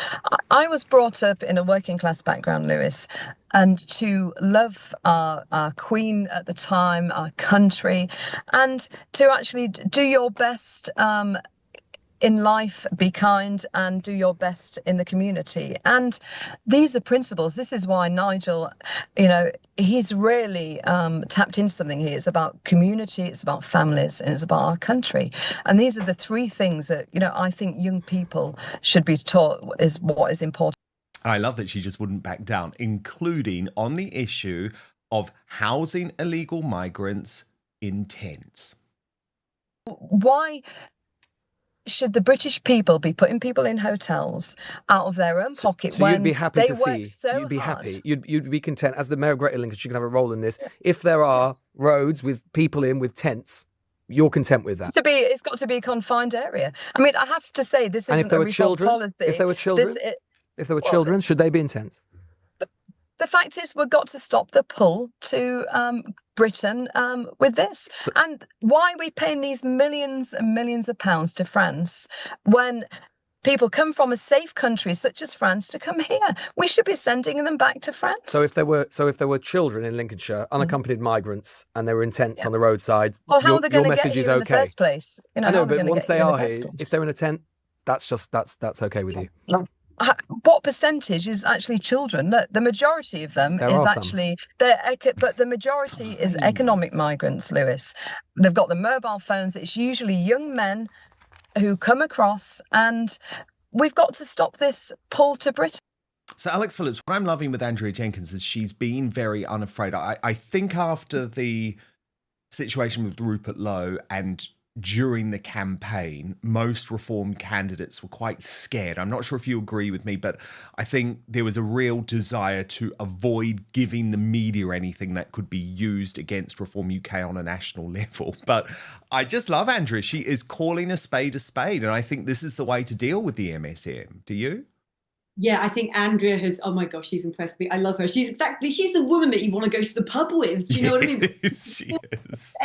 I was brought up in a working class background, Lewis, and to love our Queen at the time, our country, and to actually do your best in life, be kind, and do your best in the community. And these are principles. This is why Nigel, he's really tapped into something here. It's about community, it's about families, and it's about our country. And these are the three things that, I think young people should be taught is what is important. I love that she just wouldn't back down, including on the issue of housing illegal migrants in tents. Why should the British people be putting people in hotels out of their own pocket so when you'd be happy they to work see, so you'd be hard? happy, you'd be content, as the Mayor of Greater Lincolnshire, you can have a role in this. If there are roads with people in with tents, you're content with that? It's got to be a confined area. I mean, I have to say, this isn't a reform policy. If there were children, should they be in tents? The fact is, we've got to stop the pull to Britain with this. And why are we paying these millions and millions of pounds to France when people come from a safe country such as France to come here? We should be sending them back to France. So if there were children in Lincolnshire, unaccompanied migrants, and they were in tents on the roadside, well, how are they going to get message here is in the okay. first place? I know, but once they are here, if they're in a tent, that's okay with you. what percentage is actually children? The majority of them There is are some. actually but the majority is economic migrants, Lewis. They've got the mobile phones. It's usually young men who come across, and we've got to stop this pull to Britain. So Alex Phillips, what I'm loving with Andrea Jenkins is she's been very unafraid. I think after the situation with Rupert Lowe and during the campaign, most Reform candidates were quite scared. I'm not sure if you agree with me, but I think there was a real desire to avoid giving the media anything that could be used against Reform UK on a national level. But I just love Andrea. She is calling a spade, and I think this is the way to deal with the MSM. Do you? Yeah, I think Andrea has, oh my gosh, she's impressed me. I love her. She's the woman that you want to go to the pub with. Do you know what I mean? She is.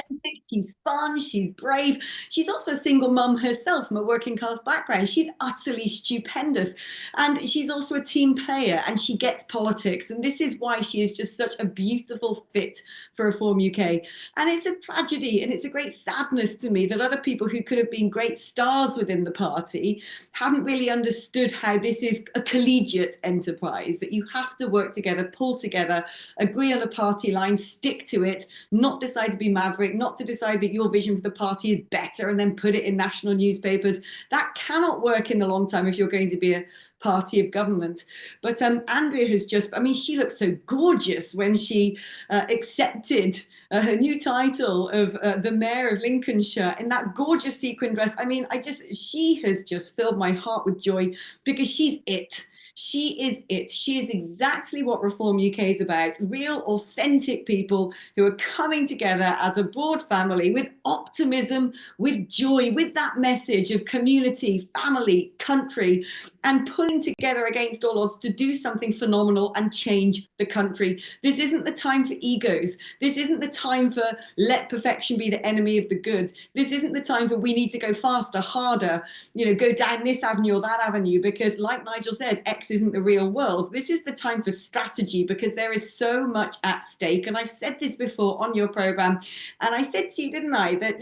She's fun, she's brave. She's also a single mum herself from a working class background. She's utterly stupendous. And she's also a team player, and she gets politics. And this is why she is just such a beautiful fit for Reform UK. And it's a tragedy and it's a great sadness to me that other people who could have been great stars within the party haven't really understood how this is a collegiate enterprise, that you have to work together, pull together, agree on a party line, stick to it, not decide to be maverick, not to decide that your vision for the party is better and then put it in national newspapers. That cannot work in the long term if you're going to be a party of government. But Andrea has just, I mean, she looked so gorgeous when she accepted her new title of the Mayor of Lincolnshire in that gorgeous sequin dress. I mean, she has just filled my heart with joy because she's it. She is it. She is exactly what Reform UK is about. Real, authentic people who are coming together as a broad family with optimism, with joy, with that message of community, family, country, and pulling together against all odds to do something phenomenal and change the country. This isn't the time for egos. This isn't the time for let perfection be the enemy of the good. This isn't the time for we need to go faster, harder, go down this avenue or that avenue, because like Nigel says, X isn't the real world. This is the time for strategy because there is so much at stake. And I've said this before on your programme. And I said to you, didn't I, that,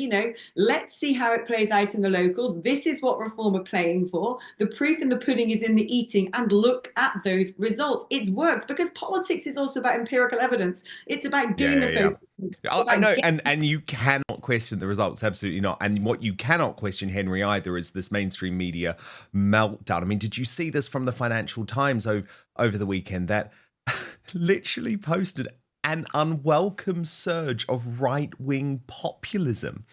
let's see how it plays out in the locals. This is what Reform are playing for. The proof in the pudding is in the eating, and look at those results. It's worked because politics is also about empirical evidence. It's about doing the focus. I know, and you cannot question the results, absolutely not. And what you cannot question, Henry, either, is this mainstream media meltdown. I mean, did you see this from the Financial Times over the weekend that literally posted an unwelcome surge of right-wing populism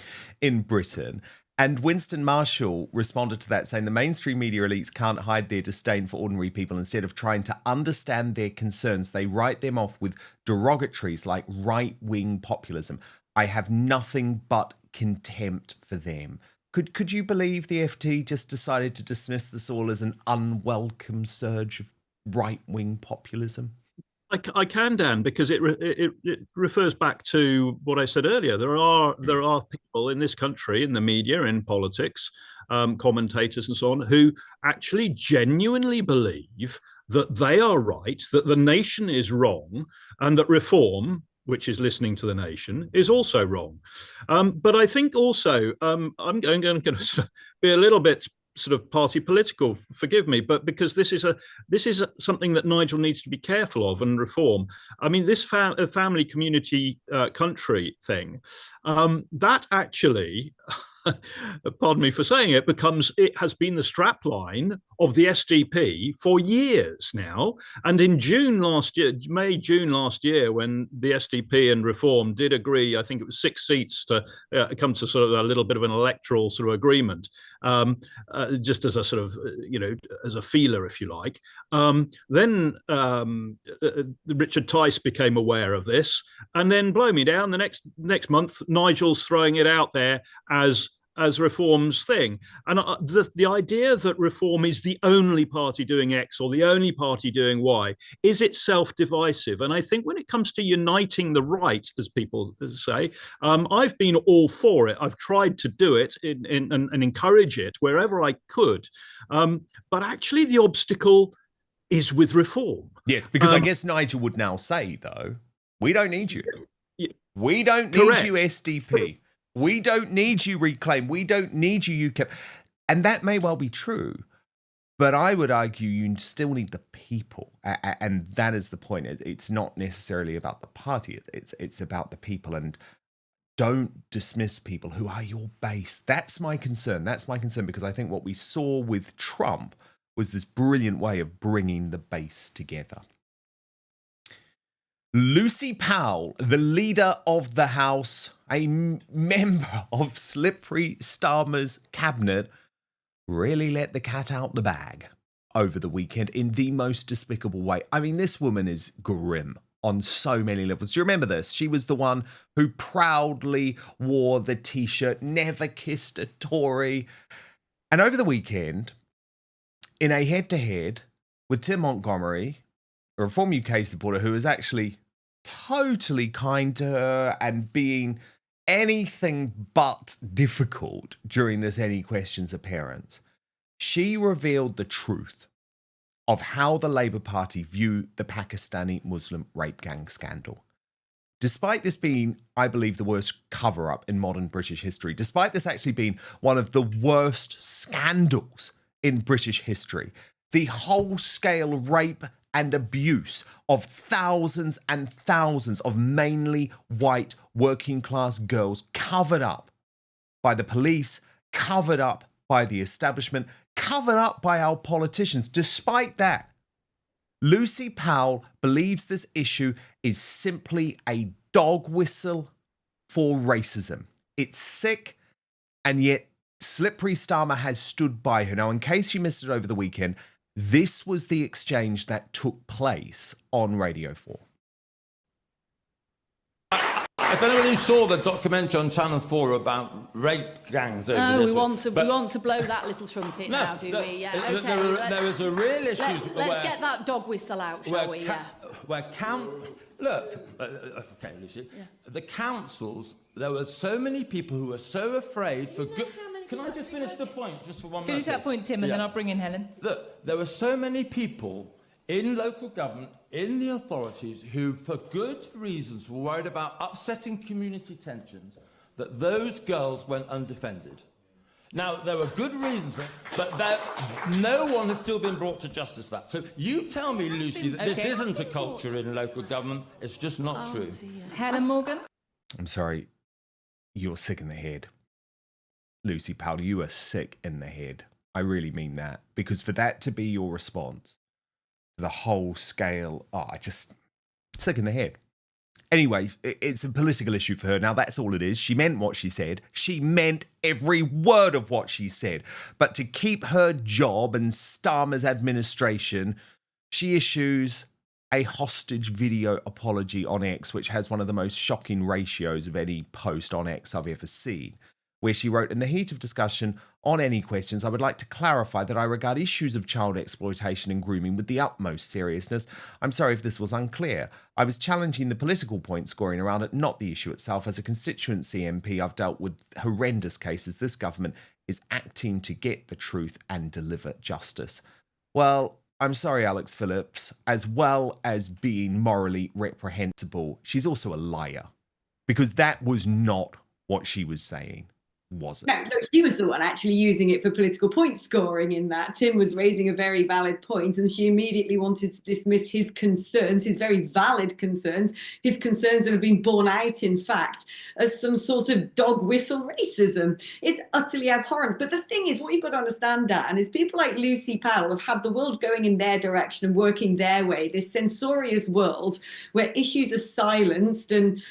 in Britain? And Winston Marshall responded to that saying the mainstream media elites can't hide their disdain for ordinary people. Instead of trying to understand their concerns, they write them off with derogatories like right-wing populism. I have nothing but contempt for them. Could you believe the FT just decided to dismiss this all as an unwelcome surge of right-wing populism? I can, Dan, because it refers back to what I said earlier. There are people in this country, in the media, in politics, commentators and so on, who actually genuinely believe that they are right, that the nation is wrong, and that Reform, which is listening to the nation, is also wrong. But I think also I'm going to be a little bit sort of party political, forgive me, but because this is something that Nigel needs to be careful of and Reform. I mean, this family, community, country thing, that actually, pardon me for saying it, it has been the strapline of the SDP for years now. And in June last year, June last year, when the SDP and Reform did agree, I think it was 6 seats to come to sort of a little bit of an electoral sort of agreement, just as a sort of, as a feeler, if you like. Then Richard Tice became aware of this, and then blow me down, the next month, Nigel's throwing it out there as Reform's thing. And the idea that Reform is the only party doing X or the only party doing Y is itself divisive. And I think when it comes to uniting the right, as people say, I've been all for it. I've tried to do it and encourage it wherever I could. But actually the obstacle is with Reform. Yes, because I guess Nigel would now say, though, we don't need you. We don't need Correct. you, SDP. We don't need you, Reclaim. We don't need you, UKIP. And that may well be true. But I would argue you still need the people, and that is the point. It's not necessarily about the party. It's about the people, and don't dismiss people who are your base. That's my concern. That's my concern, because I think what we saw with Trump was this brilliant way of bringing the base together. Lucy Powell, the leader of the House, a member of Slippery Starmer's cabinet, really let the cat out the bag over the weekend in the most despicable way. I mean, this woman is grim on so many levels. Do you remember this? She was the one who proudly wore the T-shirt, never kissed a Tory. And over the weekend, in a head-to-head with Tim Montgomery, a Reform UK supporter who was actually totally kind to her and being anything but difficult during this Any Questions appearance, she revealed the truth of how the Labour Party view the Pakistani Muslim rape gang scandal. Despite this being, I believe, the worst cover-up in modern British history, despite this actually being one of the worst scandals in British history, the whole-scale rape and abuse of thousands and thousands of mainly white working-class girls covered up by the police, covered up by the establishment, covered up by our politicians. Despite that, Lucy Powell believes this issue is simply a dog whistle for racism. It's sick, and yet Slippery Starmer has stood by her. Now, in case you missed it over the weekend, this was the exchange that took place on Radio 4. If anybody saw the documentary on Channel 4 about rape gangs over this... we want to blow that little trumpet now, do we? Yeah, okay. There was a real issue... Let's get that dog whistle out, shall we? Look, okay, Lucy. Yeah. The councils, there were so many people who were so afraid for good... Can I just finish the point, just for 1 minute? Finish that point, Tim, and then I'll bring in Helen. Look, there were so many people in local government, in the authorities, who, for good reasons, were worried about upsetting community tensions, that those girls went undefended. Now, there were good reasons for it, but no one has still been brought to justice for that. So you tell me, Lucy, that this isn't a culture in local government. It's just not true. Dear. Helen Morgan? I'm sorry. You're sick in the head. Lucy Powell, you are sick in the head. I really mean that. Because for that to be your response, the whole scale, sick in the head. Anyway, it's a political issue for her. Now, that's all it is. She meant what she said. She meant every word of what she said. But to keep her job and Starmer's administration, she issues a hostage video apology on X, which has one of the most shocking ratios of any post on X I've ever seen, where she wrote, in the heat of discussion on Any Questions, I would like to clarify that I regard issues of child exploitation and grooming with the utmost seriousness. I'm sorry if this was unclear. I was challenging the political point scoring around it, not the issue itself. As a constituency MP, I've dealt with horrendous cases. This government is acting to get the truth and deliver justice. Well, I'm sorry, Alex Phillips. As well as being morally reprehensible, she's also a liar, because that was not what she was saying. Wasn't. No, she was the one actually using it for political point scoring in that. Tim was raising a very valid point and she immediately wanted to dismiss his concerns, his very valid concerns, his concerns that have been borne out, in fact, as some sort of dog whistle racism. It's utterly abhorrent. But the thing is, what you've got to understand, Dan, is people like Lucy Powell have had the world going in their direction and working their way, this censorious world where issues are silenced and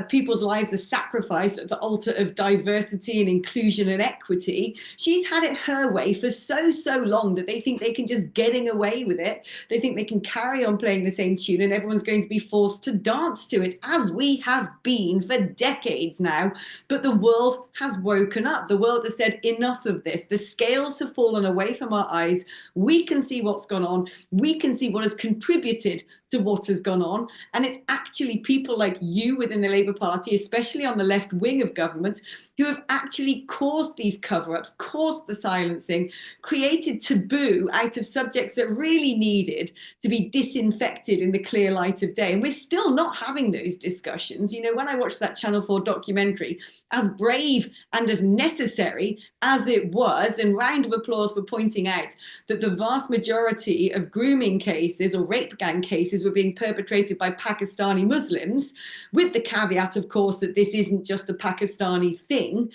people's lives are sacrificed at the altar of diversity and inclusion and equity. She's had it her way for so long that they think they can just getting away with it. They think they can carry on playing the same tune and everyone's going to be forced to dance to it, as we have been for decades now. But the world has woken up. The world has said enough of this. The scales have fallen away from our eyes. We can see what's gone on. We can see what has contributed to what has gone on. And it's actually people like you within the Labour Party, especially on the left wing of government, who have actually caused these cover-ups, caused the silencing, created taboo out of subjects that really needed to be disinfected in the clear light of day. And we're still not having those discussions. You know, when I watched that Channel 4 documentary, as brave and as necessary as it was, and round of applause for pointing out that the vast majority of grooming cases or rape gang cases were being perpetrated by Pakistani Muslims, with the caveat, of course, that this isn't just a Pakistani thing,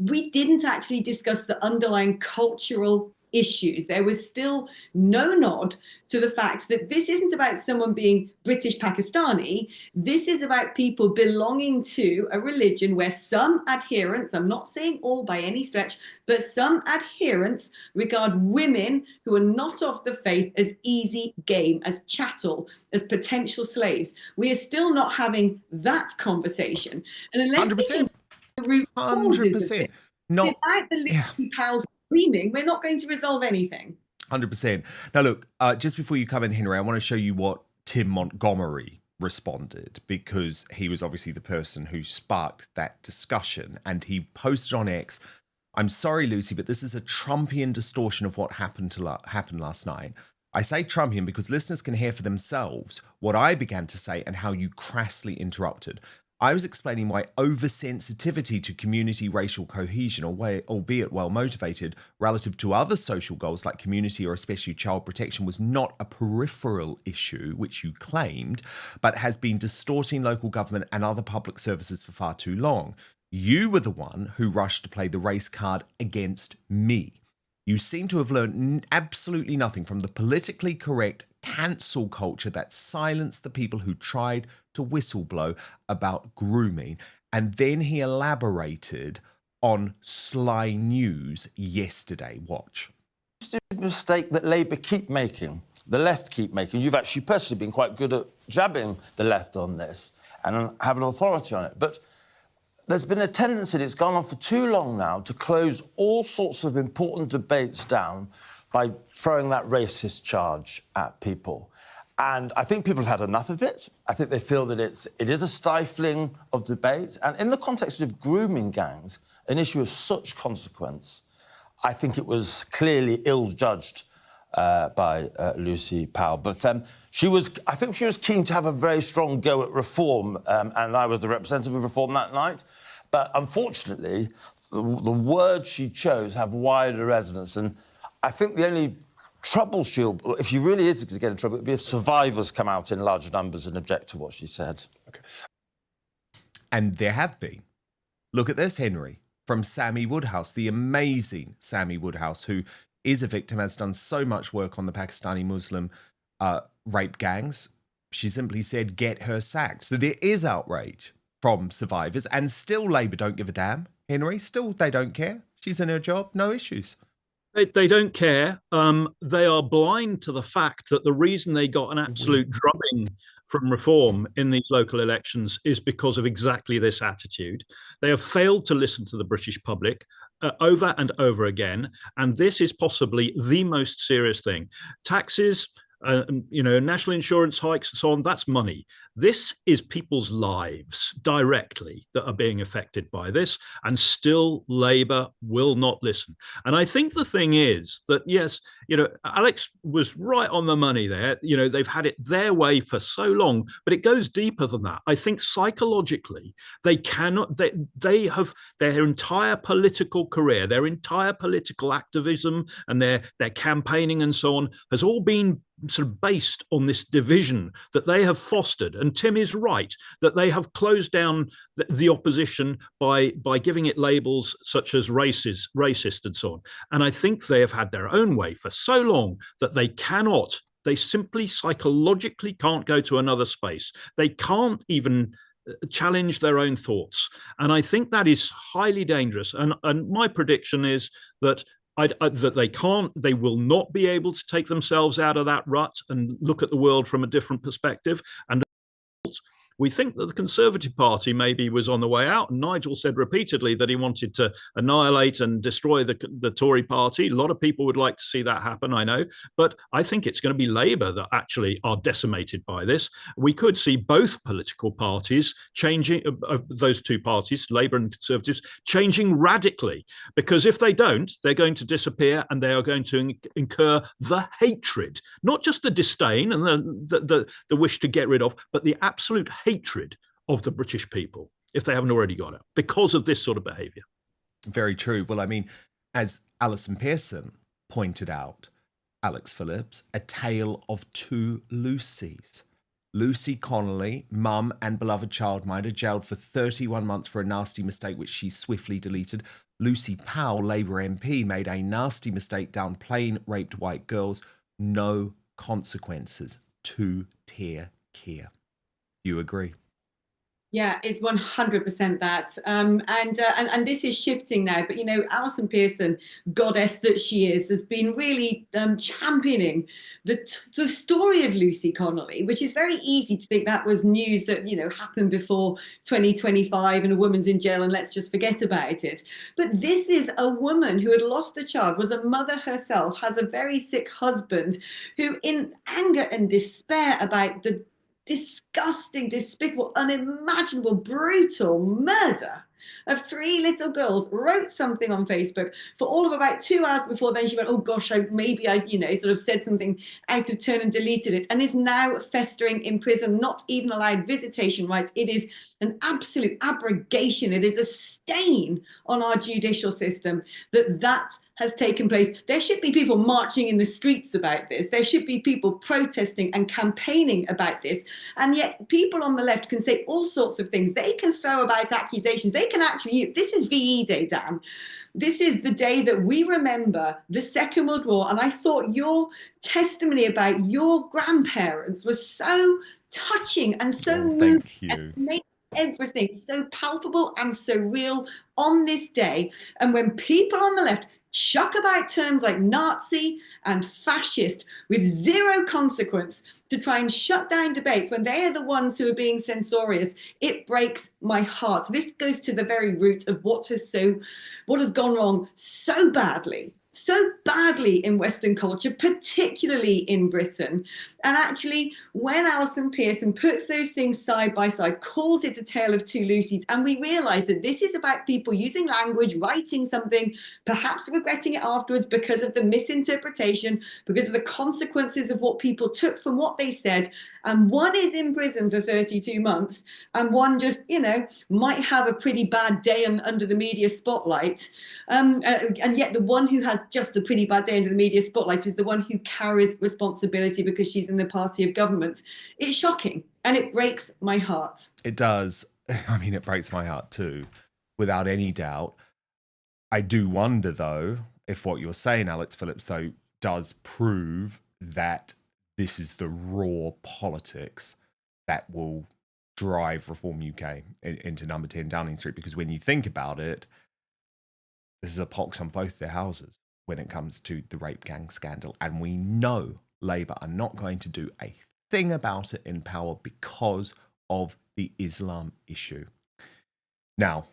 we didn't actually discuss the underlying cultural issues. There was still no nod to the fact that this isn't about someone being British Pakistani. This is about people belonging to a religion where some adherents, I'm not saying all by any stretch, but some adherents regard women who are not of the faith as easy game, as chattel, as potential slaves. We are still not having that conversation. And unless 100%. we 100%. Not without the Liberty pals screaming, we're not going to resolve anything. 100%. Now, look, just before you come in, Henry, I want to show you what Tim Montgomery responded, because he was obviously the person who sparked that discussion. And he posted on X, "I'm sorry, Lucy, but this is a Trumpian distortion of what happened last night. I say Trumpian because listeners can hear for themselves what I began to say and how you crassly interrupted. I was explaining why oversensitivity to community racial cohesion, albeit well motivated, relative to other social goals like community or especially child protection, was not a peripheral issue, which you claimed, but has been distorting local government and other public services for far too long. You were the one who rushed to play the race card against me. You seem to have learned absolutely nothing from the politically correct cancel culture that silenced the people who tried to whistleblow about grooming." And then he elaborated on Sly News yesterday. Watch. Stupid mistake that Labour keep making, the left keep making. You've actually personally been quite good at jabbing the left on this and have an authority on it. But there's been a tendency, it's gone on for too long now, to close all sorts of important debates down by throwing that racist charge at people. And I think people have had enough of it. I think they feel that it is a stifling of debate. And in the context of grooming gangs, an issue of such consequence, I think it was clearly ill-judged by Lucy Powell. But I think she was keen to have a very strong go at reform, and I was the representative of reform that night. But unfortunately, the words she chose have wider resonance. And I think the only trouble if she really is to get in trouble, it would be if survivors come out in large numbers and object to what she said. Okay. And there have been. Look at this, Henry, from Sammy Woodhouse, the amazing Sammy Woodhouse, who is a victim, has done so much work on the Pakistani Muslim rape gangs. She simply said, get her sacked. So there is outrage from survivors, and still Labour don't give a damn, Henry. Still, they don't care. She's in her job, no issues. They don't care. They are blind to the fact that the reason they got an absolute drubbing from reform in these local elections is because of exactly this attitude. They have failed to listen to the British public over and over again, and this is possibly the most serious thing. Taxes, national insurance hikes and so on, that's money. This is people's lives directly that are being affected by this, and still Labour will not listen. And I think the thing is that, yes, Alex was right on the money there. They've had it their way for so long, but it goes deeper than that. I think psychologically, they have their entire political career, their entire political activism and their campaigning and so on has all been sort of based on this division that they have fostered. And Tim is right that they have closed down the opposition by giving it labels such as racist and so on. And I think they have had their own way for so long that they simply psychologically can't go to another space. They can't even challenge their own thoughts. And I think that is highly dangerous. And my prediction is that that they will not be able to take themselves out of that rut and look at the world from a different perspective. And we think that the Conservative Party maybe was on the way out. Nigel said repeatedly that he wanted to annihilate and destroy the Tory party. A lot of people would like to see that happen, I know. But I think it's going to be Labour that actually are decimated by this. We could see both political parties changing, those two parties, Labour and Conservatives, changing radically. Because if they don't, they're going to disappear and they are going to incur the hatred, not just the disdain and the wish to get rid of, but the absolute hatred of the British people, if they haven't already got it, because of this sort of behaviour. Very true. Well, I mean, as Alison Pearson pointed out, Alex Phillips, a tale of two Lucys. Lucy Connolly, mum and beloved childminder, jailed for 31 months for a nasty mistake which she swiftly deleted. Lucy Powell, Labour MP, made a nasty mistake downplaying raped white girls. No consequences. Two-tier care. Do you agree? Yeah, it's 100% that. And this is shifting now. But, you know, Alison Pearson, goddess that she is, has been really championing the story of Lucy Connolly, which is very easy to think that was news that, you know, happened before 2025 and a woman's in jail and let's just forget about it. But this is a woman who had lost a child, was a mother herself, has a very sick husband who, in anger and despair about the disgusting, despicable, unimaginable, brutal murder of three little girls, wrote something on Facebook for all of about 2 hours before then she went, oh gosh, maybe I sort of said something out of turn and deleted it, and is now festering in prison, not even allowed visitation rights. It is an absolute abrogation. It is a stain on our judicial system that has taken place. There should be people marching in the streets about this. There should be people protesting and campaigning about this. And yet people on the left can say all sorts of things. They can throw about accusations. They can actually, this is VE Day, Dan. This is the day that we remember the Second World War. And I thought your testimony about your grandparents was so touching and so moving. And makes everything so palpable and so real on this day. And when people on the left chuck about terms like Nazi and fascist with zero consequence to try and shut down debates when they are the ones who are being censorious, it breaks my heart. This goes to the very root of what has gone wrong so badly in Western culture, particularly in Britain. And actually, when Alison Pearson puts those things side by side, calls it a tale of two Lucys, and we realise that this is about people using language, writing something, perhaps regretting it afterwards because of the misinterpretation, because of the consequences of what people took from what they said, and one is in prison for 32 months, and one just, might have a pretty bad day under the media spotlight, and yet the one who has just the pretty bad day under the media spotlight is the one who carries responsibility because she's in the party of government. It's shocking and it breaks my heart. It does. I mean, it breaks my heart too, without any doubt. I do wonder, though, if what you're saying, Alex Phillips, though, does prove that this is the raw politics that will drive Reform UK into number 10 Downing Street. Because when you think about it, this is a pox on both their houses when it comes to the rape gang scandal. And we know Labour are not going to do a thing about it in power because of the Islam issue. Now,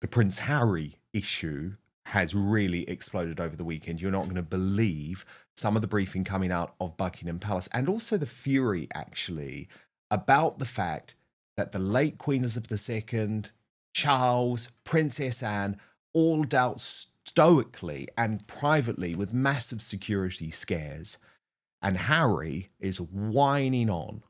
the Prince Harry issue has really exploded over the weekend. You're not going to believe some of the briefing coming out of Buckingham Palace, and also the fury, actually, about the fact that the late Queen Elizabeth II, Charles, Princess Anne, all dealt stoically and privately with massive security scares. And Harry is whining on,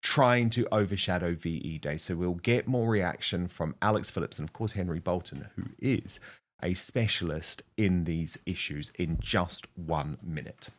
trying to overshadow VE Day. So we'll get more reaction from Alex Phillips and, of course, Henry Bolton, who is a specialist in these issues, in just 1 minute.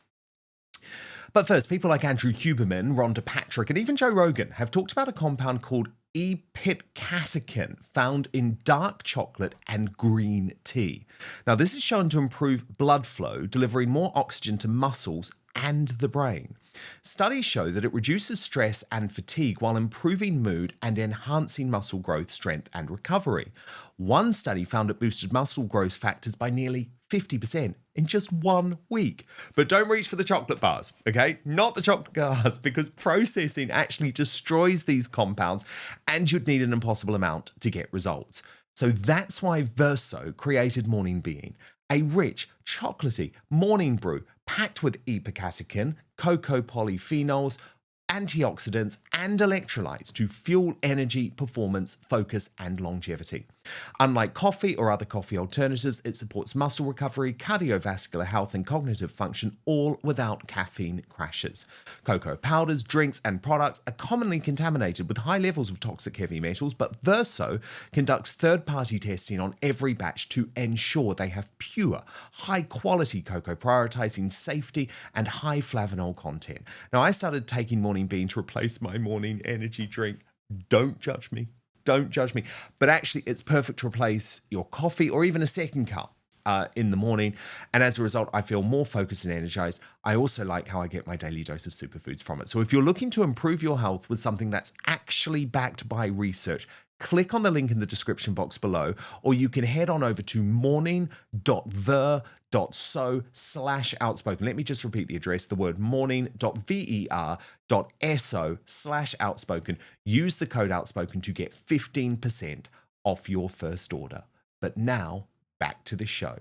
But first, people like Andrew Huberman, Rhonda Patrick, and even Joe Rogan have talked about a compound called epicatechin found in dark chocolate and green tea. Now, this is shown to improve blood flow, delivering more oxygen to muscles and the brain. Studies show that it reduces stress and fatigue while improving mood and enhancing muscle growth, strength, and recovery. One study found it boosted muscle growth factors by nearly 50% in just 1 week. But don't reach for the chocolate bars, okay? Not the chocolate bars, because processing actually destroys these compounds and you'd need an impossible amount to get results. So that's why Verso created Morning Being, a rich, chocolatey morning brew packed with epicatechin, cocoa polyphenols, antioxidants, and electrolytes to fuel energy, performance, focus, and longevity. Unlike coffee or other coffee alternatives, it supports muscle recovery, cardiovascular health, and cognitive function, all without caffeine crashes. Cocoa powders, drinks, and products are commonly contaminated with high levels of toxic heavy metals, but Verso conducts third-party testing on every batch to ensure they have pure, high-quality cocoa, prioritizing safety and high flavanol content. Now, I started taking Morning Bean to replace my morning energy drink. Don't judge me. Don't judge me. But actually, it's perfect to replace your coffee or even a second cup in the morning. And as a result, I feel more focused and energized. I also like how I get my daily dose of superfoods from it. So if you're looking to improve your health with something that's actually backed by research, click on the link in the description box below, or you can head on over to morning.ver.so/outspoken. Let me just repeat the address, the word morning.ver.so/outspoken. Use the code outspoken to get 15% off your first order. But now, back to the show.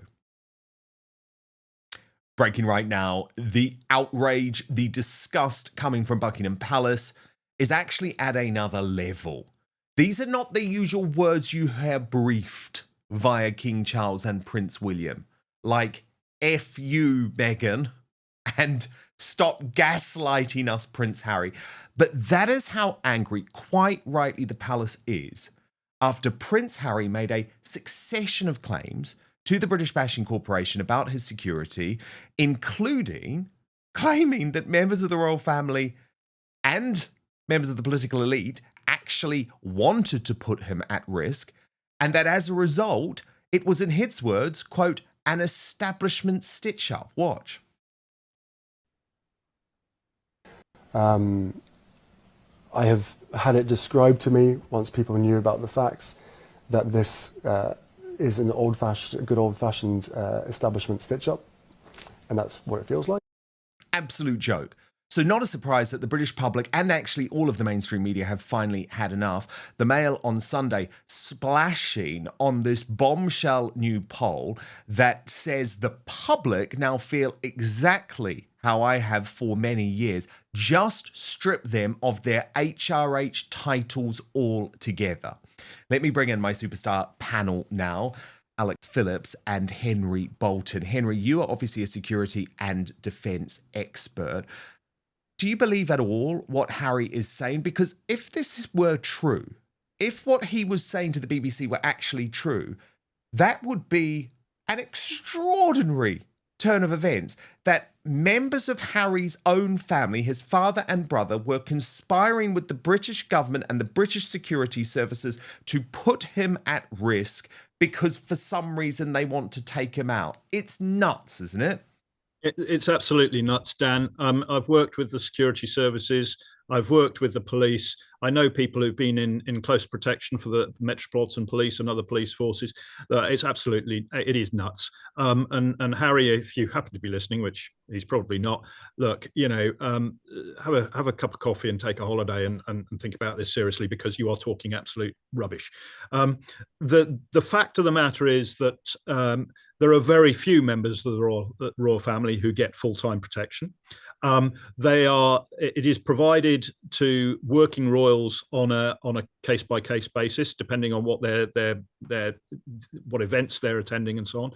Breaking right now, the outrage, the disgust coming from Buckingham Palace is actually at another level. These are not the usual words you hear briefed via King Charles and Prince William, like F you, Meghan, and stop gaslighting us, Prince Harry. But that is how angry, quite rightly, the palace is after Prince Harry made a succession of claims to the British Bashing Corporation about his security, including claiming that members of the royal family and members of the political elite actually wanted to put him at risk, and that as a result, it was, in his words, quote, an establishment stitch-up. Watch. I have had it described to me, once people knew about the facts, that this is an good old-fashioned establishment stitch-up, and that's what it feels like. Absolute joke. So not a surprise that the British public and actually all of the mainstream media have finally had enough. The Mail on Sunday splashing on this bombshell new poll that says the public now feel exactly how I have for many years. Just strip them of their HRH titles altogether. Let me bring in my superstar panel now. Alex Phillips and Henry Bolton. Henry, you are obviously a security and defence expert. Do you believe at all what Harry is saying? Because if this were true, if what he was saying to the BBC were actually true, that would be an extraordinary turn of events, that members of Harry's own family, his father and brother, were conspiring with the British government and the British security services to put him at risk because for some reason they want to take him out. It's nuts, isn't it? It's absolutely nuts, Dan. I've worked with the security services. I've worked with the police. I know people who've been in close protection for the Metropolitan Police and other police forces. It is nuts. And Harry, if you happen to be listening, which he's probably not, look, have a cup of coffee and take a holiday and think about this seriously, because you are talking absolute rubbish. The fact of the matter is that there are very few members of the royal family who get full-time protection. It is provided to working royals on a case-by-case basis, depending on what what events they're attending and so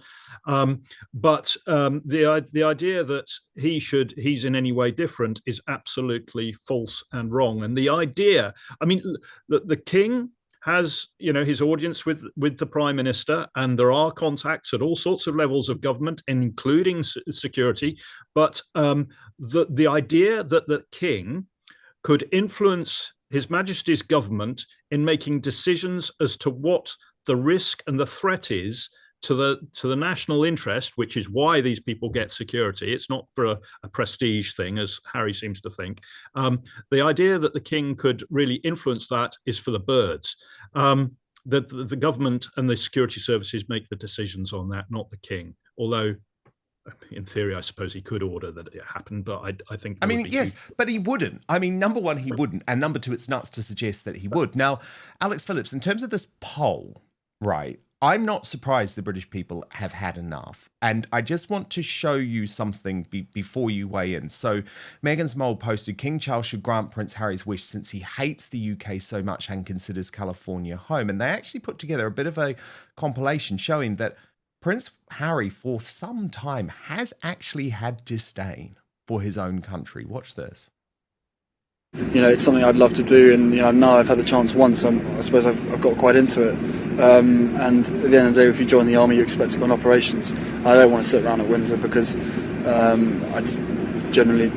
on. But the idea that he's in any way different is absolutely false and wrong. And the idea, I mean, the king has, his audience with the Prime Minister, and there are contacts at all sorts of levels of government, including security. But the idea that the king could influence His Majesty's government in making decisions as to what the risk and the threat is to the national interest, which is why these people get security. It's not for a prestige thing, as Harry seems to think. The idea that the king could really influence that is for the birds. The government and the security services make the decisions on that, not the king. Although, in theory, I suppose he could order that it happened, but I think... I mean, yes, but he wouldn't. I mean, number one, he wouldn't. And number two, it's nuts to suggest that he would. Now, Alex Phillips, in terms of this poll, right, I'm not surprised the British people have had enough. And I just want to show you something before you weigh in. So Meghan's Mole posted, King Charles should grant Prince Harry's wish since he hates the UK so much and considers California home. And they actually put together a bit of a compilation showing that Prince Harry, for some time, has actually had disdain for his own country. Watch this. You know, it's something I'd love to do, and now I've had the chance once. I suppose I've got quite into it. And at the end of the day, if you join the army, you expect to go on operations. I don't want to sit around at Windsor because I just generally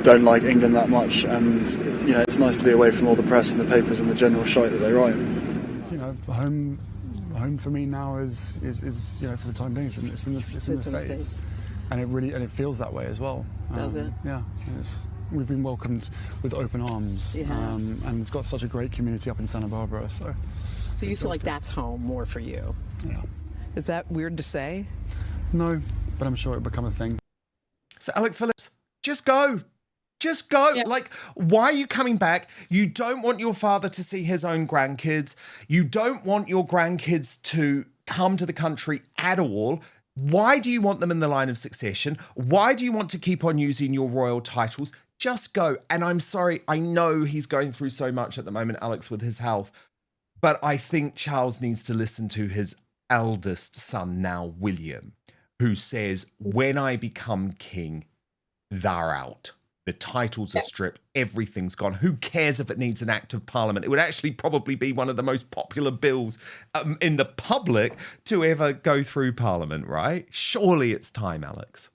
don't like England that much, and it's nice to be away from all the press and the papers and the general shite that they write. Home for me now is for the time being, it's in the States, and it feels that way as well. Does it? Yeah, we've been welcomed with open arms, and it's got such a great community up in Santa Barbara. So you feel like that's home more for you? Yeah. Is that weird to say? No, but I'm sure it'll become a thing. So Alex Phillips, just go. Just go. Yeah. Like, why are you coming back? You don't want your father to see his own grandkids. You don't want your grandkids to come to the country at all. Why do you want them in the line of succession? Why do you want to keep on using your royal titles? Just go. And I'm sorry, I know he's going through so much at the moment, Alex, with his health. But I think Charles needs to listen to his eldest son now, William, who says, when I become king, they're out. The titles are stripped. Everything's gone. Who cares if it needs an act of parliament? It would actually probably be one of the most popular bills in the public to ever go through parliament, right? Surely it's time, Alex.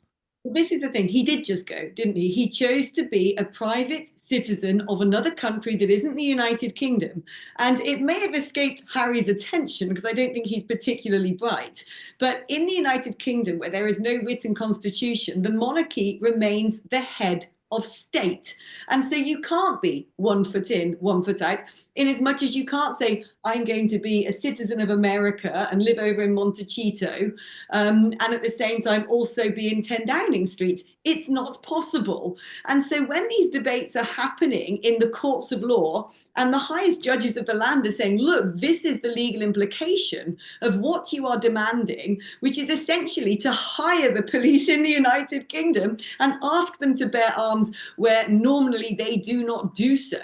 This is the thing. He did just go, didn't he? He chose to be a private citizen of another country that isn't the United Kingdom. And it may have escaped Harry's attention because I don't think he's particularly bright. But in the United Kingdom, where there is no written constitution, the monarchy remains the head of state. And so you can't be 1 foot in, 1 foot out, in as much as you can't say, I'm going to be a citizen of America and live over in Montectio, and at the same time also be in 10 Downing Street. It's not possible. And so when these debates are happening in the courts of law and the highest judges of the land are saying, look, this is the legal implication of what you are demanding, which is essentially to hire the police in the United Kingdom and ask them to bear arms where normally they do not do so,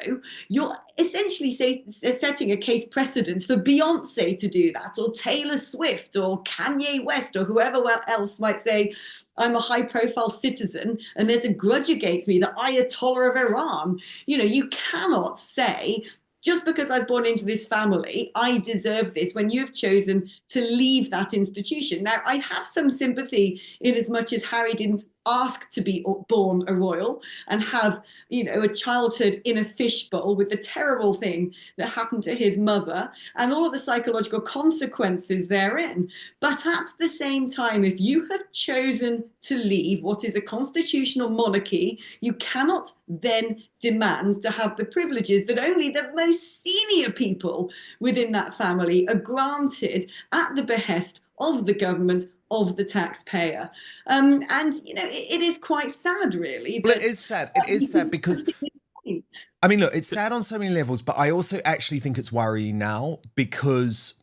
you're essentially setting a case precedent for Beyonce to do that, or Taylor Swift, or Kanye West, or whoever else might say, I'm a high-profile citizen and there's a grudge against me, the Ayatollah of Iran. You cannot say, just because I was born into this family, I deserve this, when you've chosen to leave that institution. Now, I have some sympathy in as much as Harry didn't ask to be born a royal and have, a childhood in a fishbowl with the terrible thing that happened to his mother and all of the psychological consequences therein. But at the same time, if you have chosen to leave what is a constitutional monarchy, you cannot then demand to have the privileges that only the most senior people within that family are granted at the behest of the government, of the taxpayer. It is quite sad, really. Well, it is sad. It is sad because, I mean, look, it's sad on so many levels, but I also actually think it's worrying now because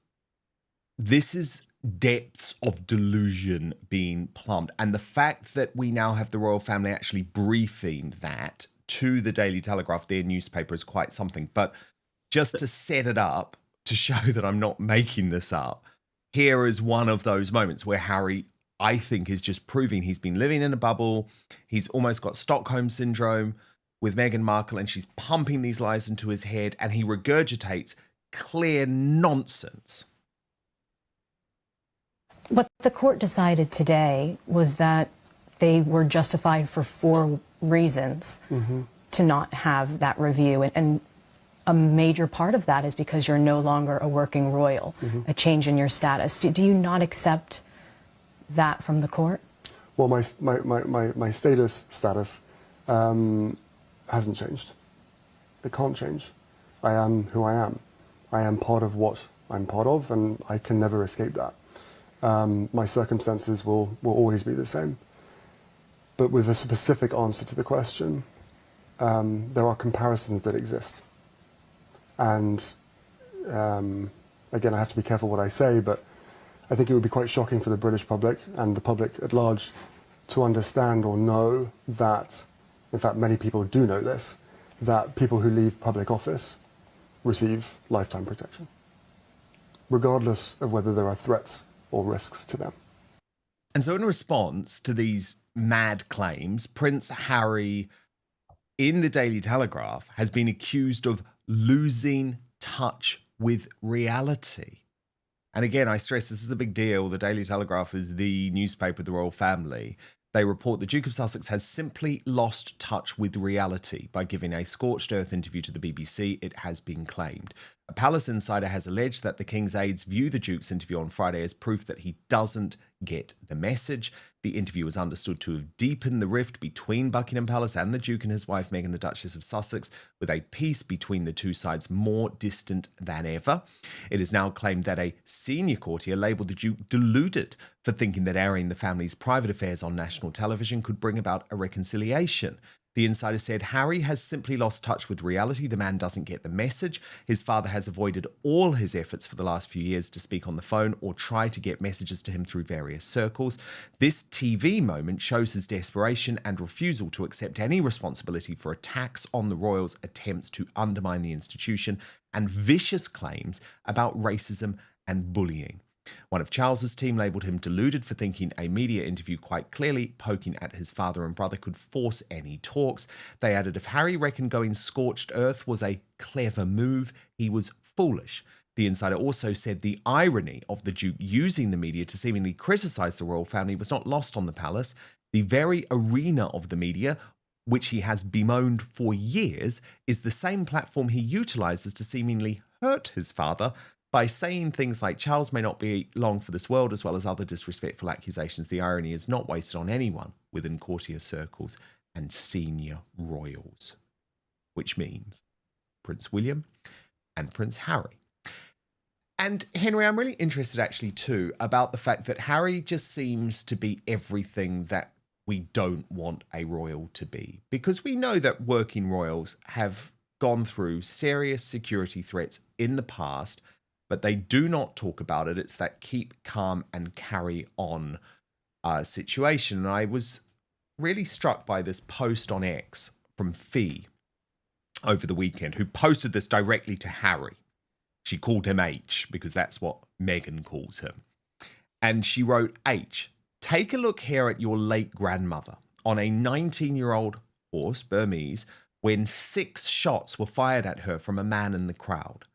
this is depths of delusion being plumbed. And the fact that we now have the royal family actually briefing that to the Daily Telegraph, their newspaper, is quite something. But just to set it up, to show that I'm not making this up, here is one of those moments where Harry, I think, is just proving he's been living in a bubble. He's almost got Stockholm syndrome with Meghan Markle, and she's pumping these lies into his head, and he regurgitates clear nonsense. What the court decided today was that they were justified for 4 reasons to not have that review. And a major part of that is because you're no longer a working royal, a change in your status. Do you not accept that from the court? Well, my status hasn't changed. It can't change. I am who I am. I am part of what I'm part of, and I can never escape that. My circumstances will always be the same. But with a specific answer to the question, there are comparisons that exist. And again, I have to be careful what I say, but I think it would be quite shocking for the British public and the public at large to understand or know that, in fact, many people do know this, that people who leave public office receive lifetime protection, regardless of whether there are threats or risks to them. And so in response to these mad claims, Prince Harry, in the Daily Telegraph, has been accused of losing touch with reality. And again, I stress this is a big deal. The Daily Telegraph is the newspaper of the royal family. They report the Duke of Sussex has simply lost touch with reality by giving a scorched earth interview to the BBC, it has been claimed. A palace insider has alleged that the King's aides view the Duke's interview on Friday as proof that he doesn't get the message. The interview is understood to have deepened the rift between Buckingham Palace and the Duke and his wife Meghan, the Duchess of Sussex, with a peace between the two sides more distant than ever. It is now claimed that a senior courtier labelled the Duke deluded for thinking that airing the family's private affairs on national television could bring about a reconciliation. The insider said Harry has simply lost touch with reality. The man doesn't get the message. His father has avoided all his efforts for the last few years to speak on the phone or try to get messages to him through various circles. This TV moment shows his desperation and refusal to accept any responsibility for attacks on the royals' attempts to undermine the institution and vicious claims about racism and bullying. One of Charles's team labelled him deluded for thinking a media interview quite clearly poking at his father and brother could force any talks. They added if Harry reckoned going scorched earth was a clever move, he was foolish. The insider also said the irony of the Duke using the media to seemingly criticise the royal family was not lost on the palace. The very arena of the media, which he has bemoaned for years, is the same platform he utilises to seemingly hurt his father by saying things like Charles may not be long for this world, as well as other disrespectful accusations. The irony is not wasted on anyone within courtier circles and senior royals, which means Prince William and Prince Harry. And Henry, I'm really interested actually too about the fact that Harry just seems to be everything that we don't want a royal to be, because we know that working royals have gone through serious security threats in the past, but they do not talk about it. It's that keep calm and carry on situation. And I was really struck by this post on X from Fee over the weekend, who posted this directly to Harry. She called him H because that's what Meghan calls him. And she wrote, H, take a look here at your late grandmother on a 19-year-old horse, Burmese, when 6 shots were fired at her from a man in the crowd.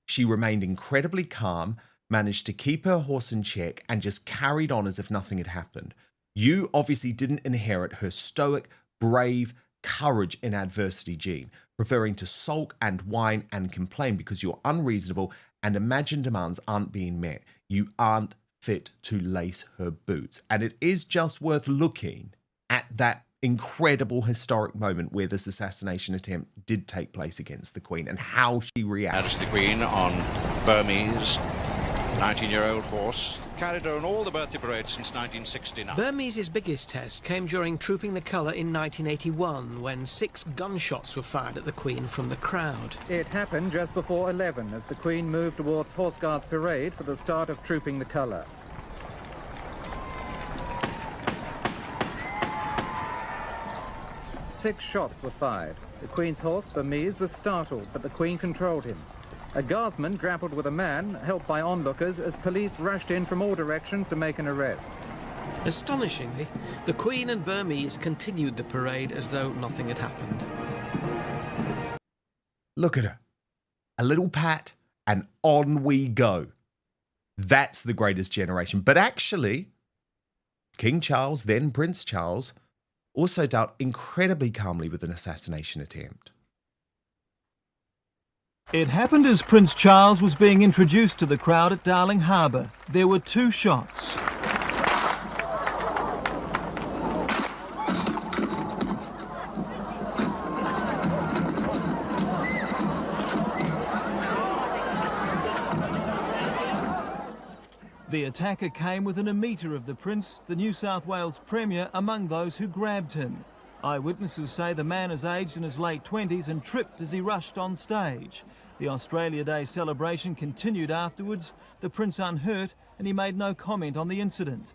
She remained incredibly calm, managed to keep her horse in check, and just carried on as if nothing had happened. You obviously didn't inherit her stoic, brave, courage in adversity gene, preferring to sulk and whine and complain because you're unreasonable and imagined demands aren't being met. You aren't fit to lace her boots. And it is just worth looking at that incredible historic moment where this assassination attempt did take place against the Queen and how she reacted. Majesty the Queen on Burmese, 19-year-old horse, carried on all the birthday parades since 1969. Burmese's biggest test came during Trooping the Colour in 1981, when 6 gunshots were fired at the Queen from the crowd. It happened just before 11 as the Queen moved towards Horse Guards Parade for the start of Trooping the Colour. Six shots were fired. The Queen's horse, Burmese, was startled, but the Queen controlled him. A guardsman grappled with a man, helped by onlookers, as police rushed in from all directions to make an arrest. Astonishingly, the Queen and Burmese continued the parade as though nothing had happened. Look at her. A little pat, and on we go. That's the greatest generation. But actually, King Charles, then Prince Charles, also dealt incredibly calmly with an assassination attempt. It happened as Prince Charles was being introduced to the crowd at Darling Harbour. There were 2 shots. The attacker came within a metre of the Prince, the New South Wales Premier, among those who grabbed him. Eyewitnesses say the man is aged in his late 20s and tripped as he rushed on stage. The Australia Day celebration continued afterwards. The Prince unhurt, and he made no comment on the incident.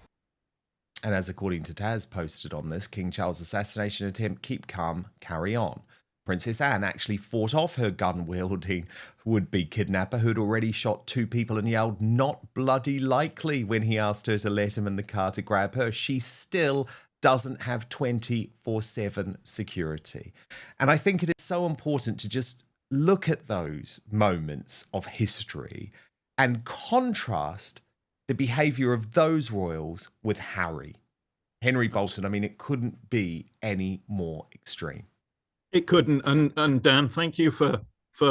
And as according to Taz posted on this, King Charles' assassination attempt, keep calm, carry on. Princess Anne actually fought off her gun-wielding would-be kidnapper who'd already shot 2 people and yelled, "Not bloody likely," when he asked her to let him in the car to grab her. She still doesn't have 24/7 security. And I think it is so important to just look at those moments of history and contrast the behaviour of those royals with Harry. Henry Bolton, I mean, it couldn't be any more extreme. It couldn't. And Dan, thank you for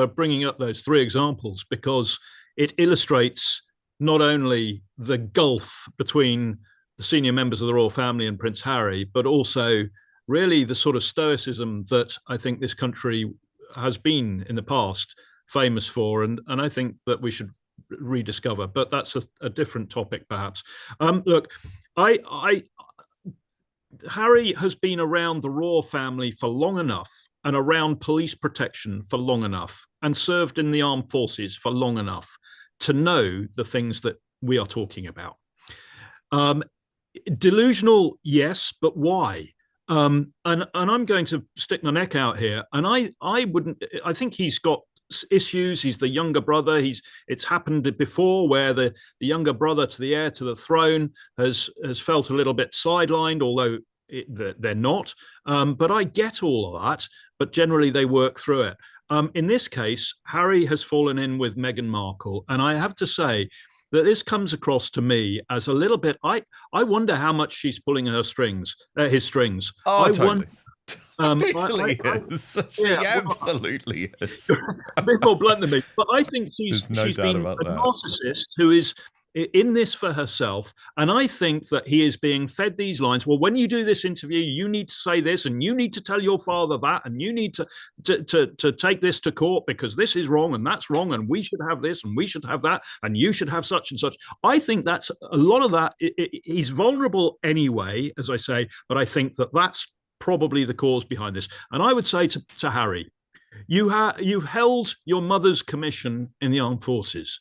bringing up those 3 examples, because it illustrates not only the gulf between the senior members of the royal family and Prince Harry, but also really the sort of stoicism that I think this country has been in the past famous for, and I think that we should rediscover. But that's a different topic, perhaps. Look, Harry has been around the royal family for long enough and around police protection for long enough and served in the armed forces for long enough to know the things that we are talking about. Delusional, yes, but why? And I'm going to stick my neck out here. And I think he's got issues. He's the younger brother. It's happened before where the younger brother to the heir to the throne has felt a little bit sidelined, although they're not. But I get all of that, but generally they work through it. In this case, Harry has fallen in with Meghan Markle. And I have to say that this comes across to me as a little bit, I wonder how much she's pulling his strings. Oh, totally. Totally is. She absolutely is. A bit more blunt than me. But I think she's been a narcissist who is in this for herself. And I think that he is being fed these lines. Well, when you do this interview, you need to say this, and you need to tell your father that, and you need to take this to court because this is wrong and that's wrong, and we should have this and we should have that, and you should have such and such. I think that's a lot of that. He's vulnerable anyway, as I say, but I think that that's probably the cause behind this. And I would say to Harry, you held your mother's commission in the armed forces.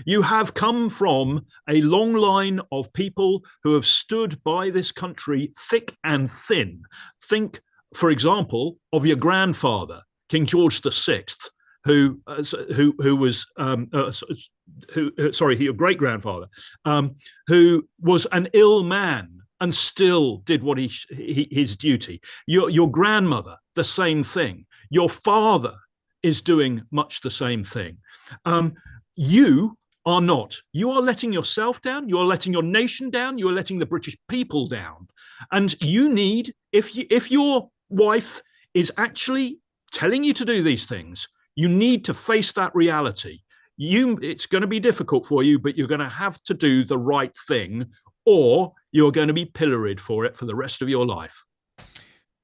You have come from a long line of people who have stood by this country thick and thin. Think, for example, of your grandfather, King George VI, who was your great grandfather, who was an ill man and still did what his duty. Your grandmother, the same thing. Your father is doing much the same thing. You are not. You are letting yourself down. You are letting your nation down. You are letting the British people down. And you need, if your wife is actually telling you to do these things, you need to face that reality. It's going to be difficult for you, but you're going to have to do the right thing, or you're going to be pilloried for it for the rest of your life.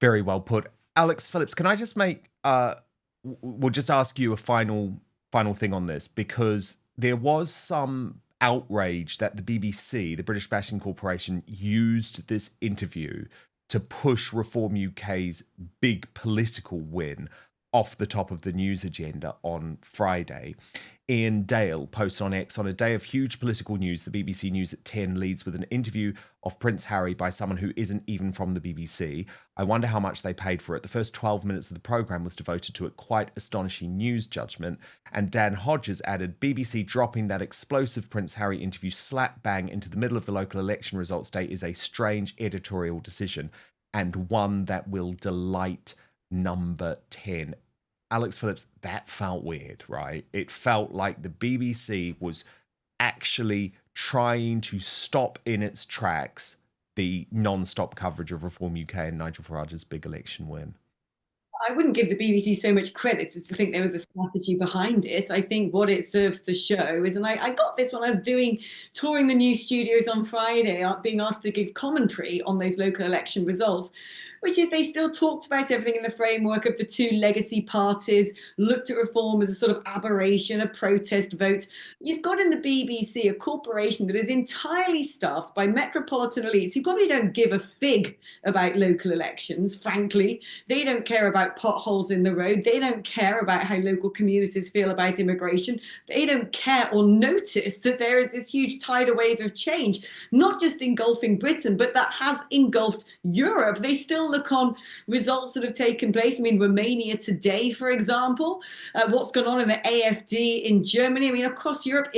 Very well put. Alex Phillips, can I just we'll just ask you a final thing on this, because there was some outrage that the BBC, the British Broadcasting Corporation, used this interview to push Reform UK's big political win off the top of the news agenda on Friday. Ian Dale posted on X, on a day of huge political news, the BBC News at 10 leads with an interview of Prince Harry by someone who isn't even from the BBC. I wonder how much they paid for it. The first 12 minutes of the programme was devoted to a quite astonishing news judgment. And Dan Hodges added, BBC dropping that explosive Prince Harry interview slap bang into the middle of the local election results day is a strange editorial decision, and one that will delight number 10. Alex Phillips, that felt weird, right? It felt like the BBC was actually trying to stop in its tracks the non-stop coverage of Reform UK and Nigel Farage's big election win. I wouldn't give the BBC so much credit as to think there was a strategy behind it. I think what it serves to show is, and I got this when I was touring the news studios on Friday, being asked to give commentary on those local election results, which is they still talked about everything in the framework of the two legacy parties, looked at reform as a sort of aberration, a protest vote. You've got in the BBC a corporation that is entirely staffed by metropolitan elites who probably don't give a fig about local elections, frankly. They don't care about potholes in the road. They don't care about how local communities feel about immigration. They don't care or notice that there is this huge tidal wave of change, not just engulfing Britain, but that has engulfed Europe. They still look on results that have taken place. I mean, Romania today, for example, what's gone on in the AfD in Germany. I mean, across Europe,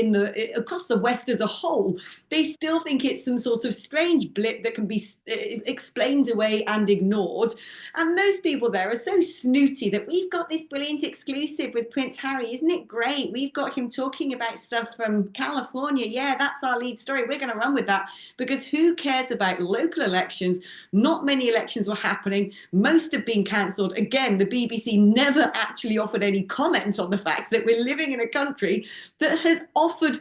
across the West as a whole, they still think it's some sort of strange blip that can be explained away and ignored. And those people there are so snooty that we've got this brilliant exclusive with Prince Harry. Isn't it great? We've got him talking about stuff from California. Yeah, that's our lead story. We're going to run with that because who cares about local elections? Not many elections were happening. Most have been cancelled. Again, the BBC never actually offered any comment on the fact that we're living in a country that has offered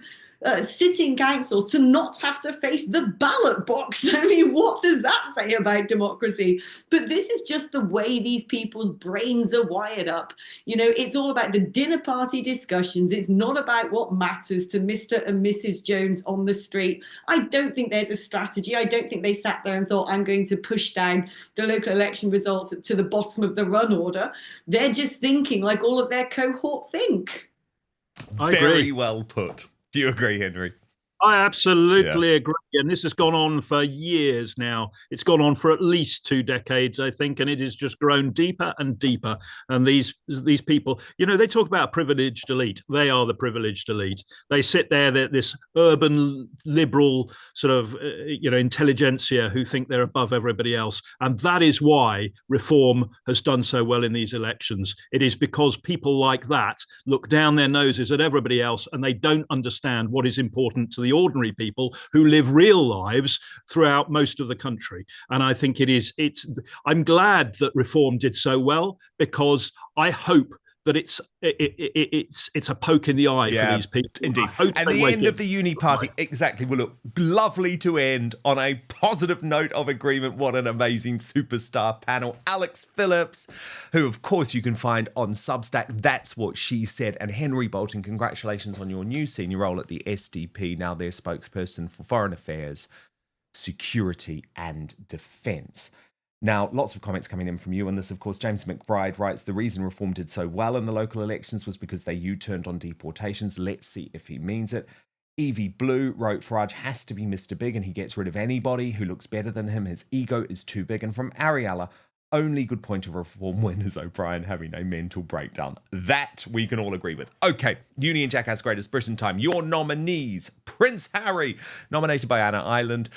sitting councils to not have to face the ballot box. I mean, what does that say about democracy? But this is just the way these people's brains are wired up. You know, it's all about the dinner party discussions. It's not about what matters to Mr. and Mrs. Jones on the street. I don't think there's a strategy. I don't think they sat there and thought, I'm going to push down the local election results to the bottom of the run order. They're just thinking like all of their cohort think. Very well put. Do you agree, Henry? I absolutely agree. And this has gone on for years now. It's gone on for at least 2 decades, I think, and it has just grown deeper and deeper. And these people, you know, they talk about privileged elite. They are the privileged elite. They sit there, this urban liberal sort of, intelligentsia who think they're above everybody else. And that is why reform has done so well in these elections. It is because people like that look down their noses at everybody else and they don't understand what is important to the ordinary people who live real lives throughout most of the country. And I think I'm glad that reform did so well because I hope that it's a poke in the eye for these people. Indeed. And the end of the uni party, exactly. Well, look, lovely to end on a positive note of agreement. What an amazing superstar panel. Alex Phillips, who, of course, you can find on Substack. That's what she said. And Henry Bolton, congratulations on your new senior role at the SDP, now their spokesperson for foreign affairs, security and defence. Now, lots of comments coming in from you on this, of course. James McBride writes, the reason reform did so well in the local elections was because they U-turned on deportations. Let's see if he means it. Evie Blue wrote, Farage has to be Mr. Big and he gets rid of anybody who looks better than him. His ego is too big. And from Ariella, only good point of reform when is O'Brien having a mental breakdown. That we can all agree with. Okay, Uni and Jackass Greatest Britain time. Your nominees, Prince Harry, nominated by Anna Ireland,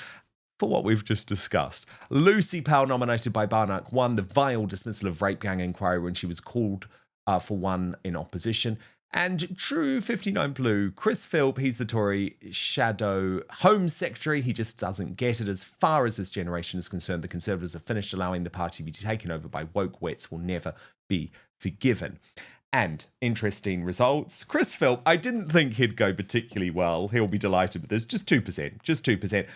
for what we've just discussed. Lucy Powell, nominated by Barnack, won the vile dismissal of rape gang inquiry when she was called for one in opposition. And True 59 Blue, Chris Philp, he's the Tory shadow Home Secretary. He just doesn't get it. As far as this generation is concerned, the Conservatives have finished allowing the party to be taken over by woke wets will never be forgiven. And interesting results. Chris Philp, I didn't think he'd go particularly well. He'll be delighted with this. Just 2%.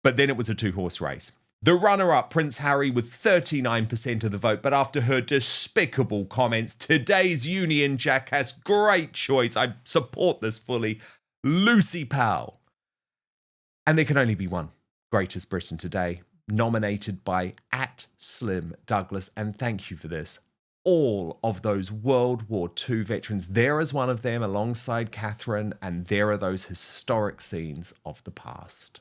But then it was a 2-horse race. The runner-up, Prince Harry, with 39% of the vote. But after her despicable comments, today's Union Jackass, great choice. I support this fully. Lucy Powell. And there can only be one Greatest Britain today, nominated by @SlimDouglas. And thank you for this. All of those World War II veterans. There is one of them alongside Catherine. And there are those historic scenes of the past.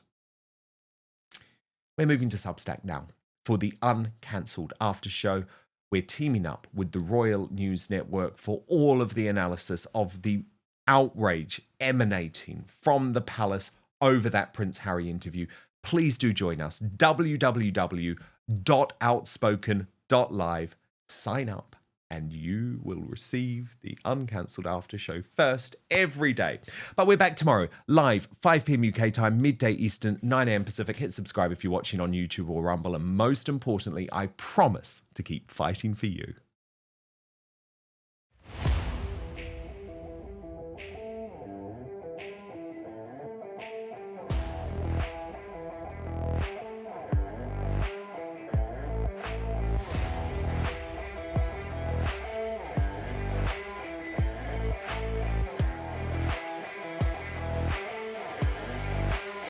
We're moving to Substack now for the Uncancelled After Show. We're teaming up with the Royal News Network for all of the analysis of the outrage emanating from the palace over that Prince Harry interview. Please do join us. www.outspoken.live. Sign up and you will receive the Uncancelled After Show first every day. But we're back tomorrow, live, 5 p.m. UK time, midday Eastern, 9 a.m. Pacific. Hit subscribe if you're watching on YouTube or Rumble. And most importantly, I promise to keep fighting for you.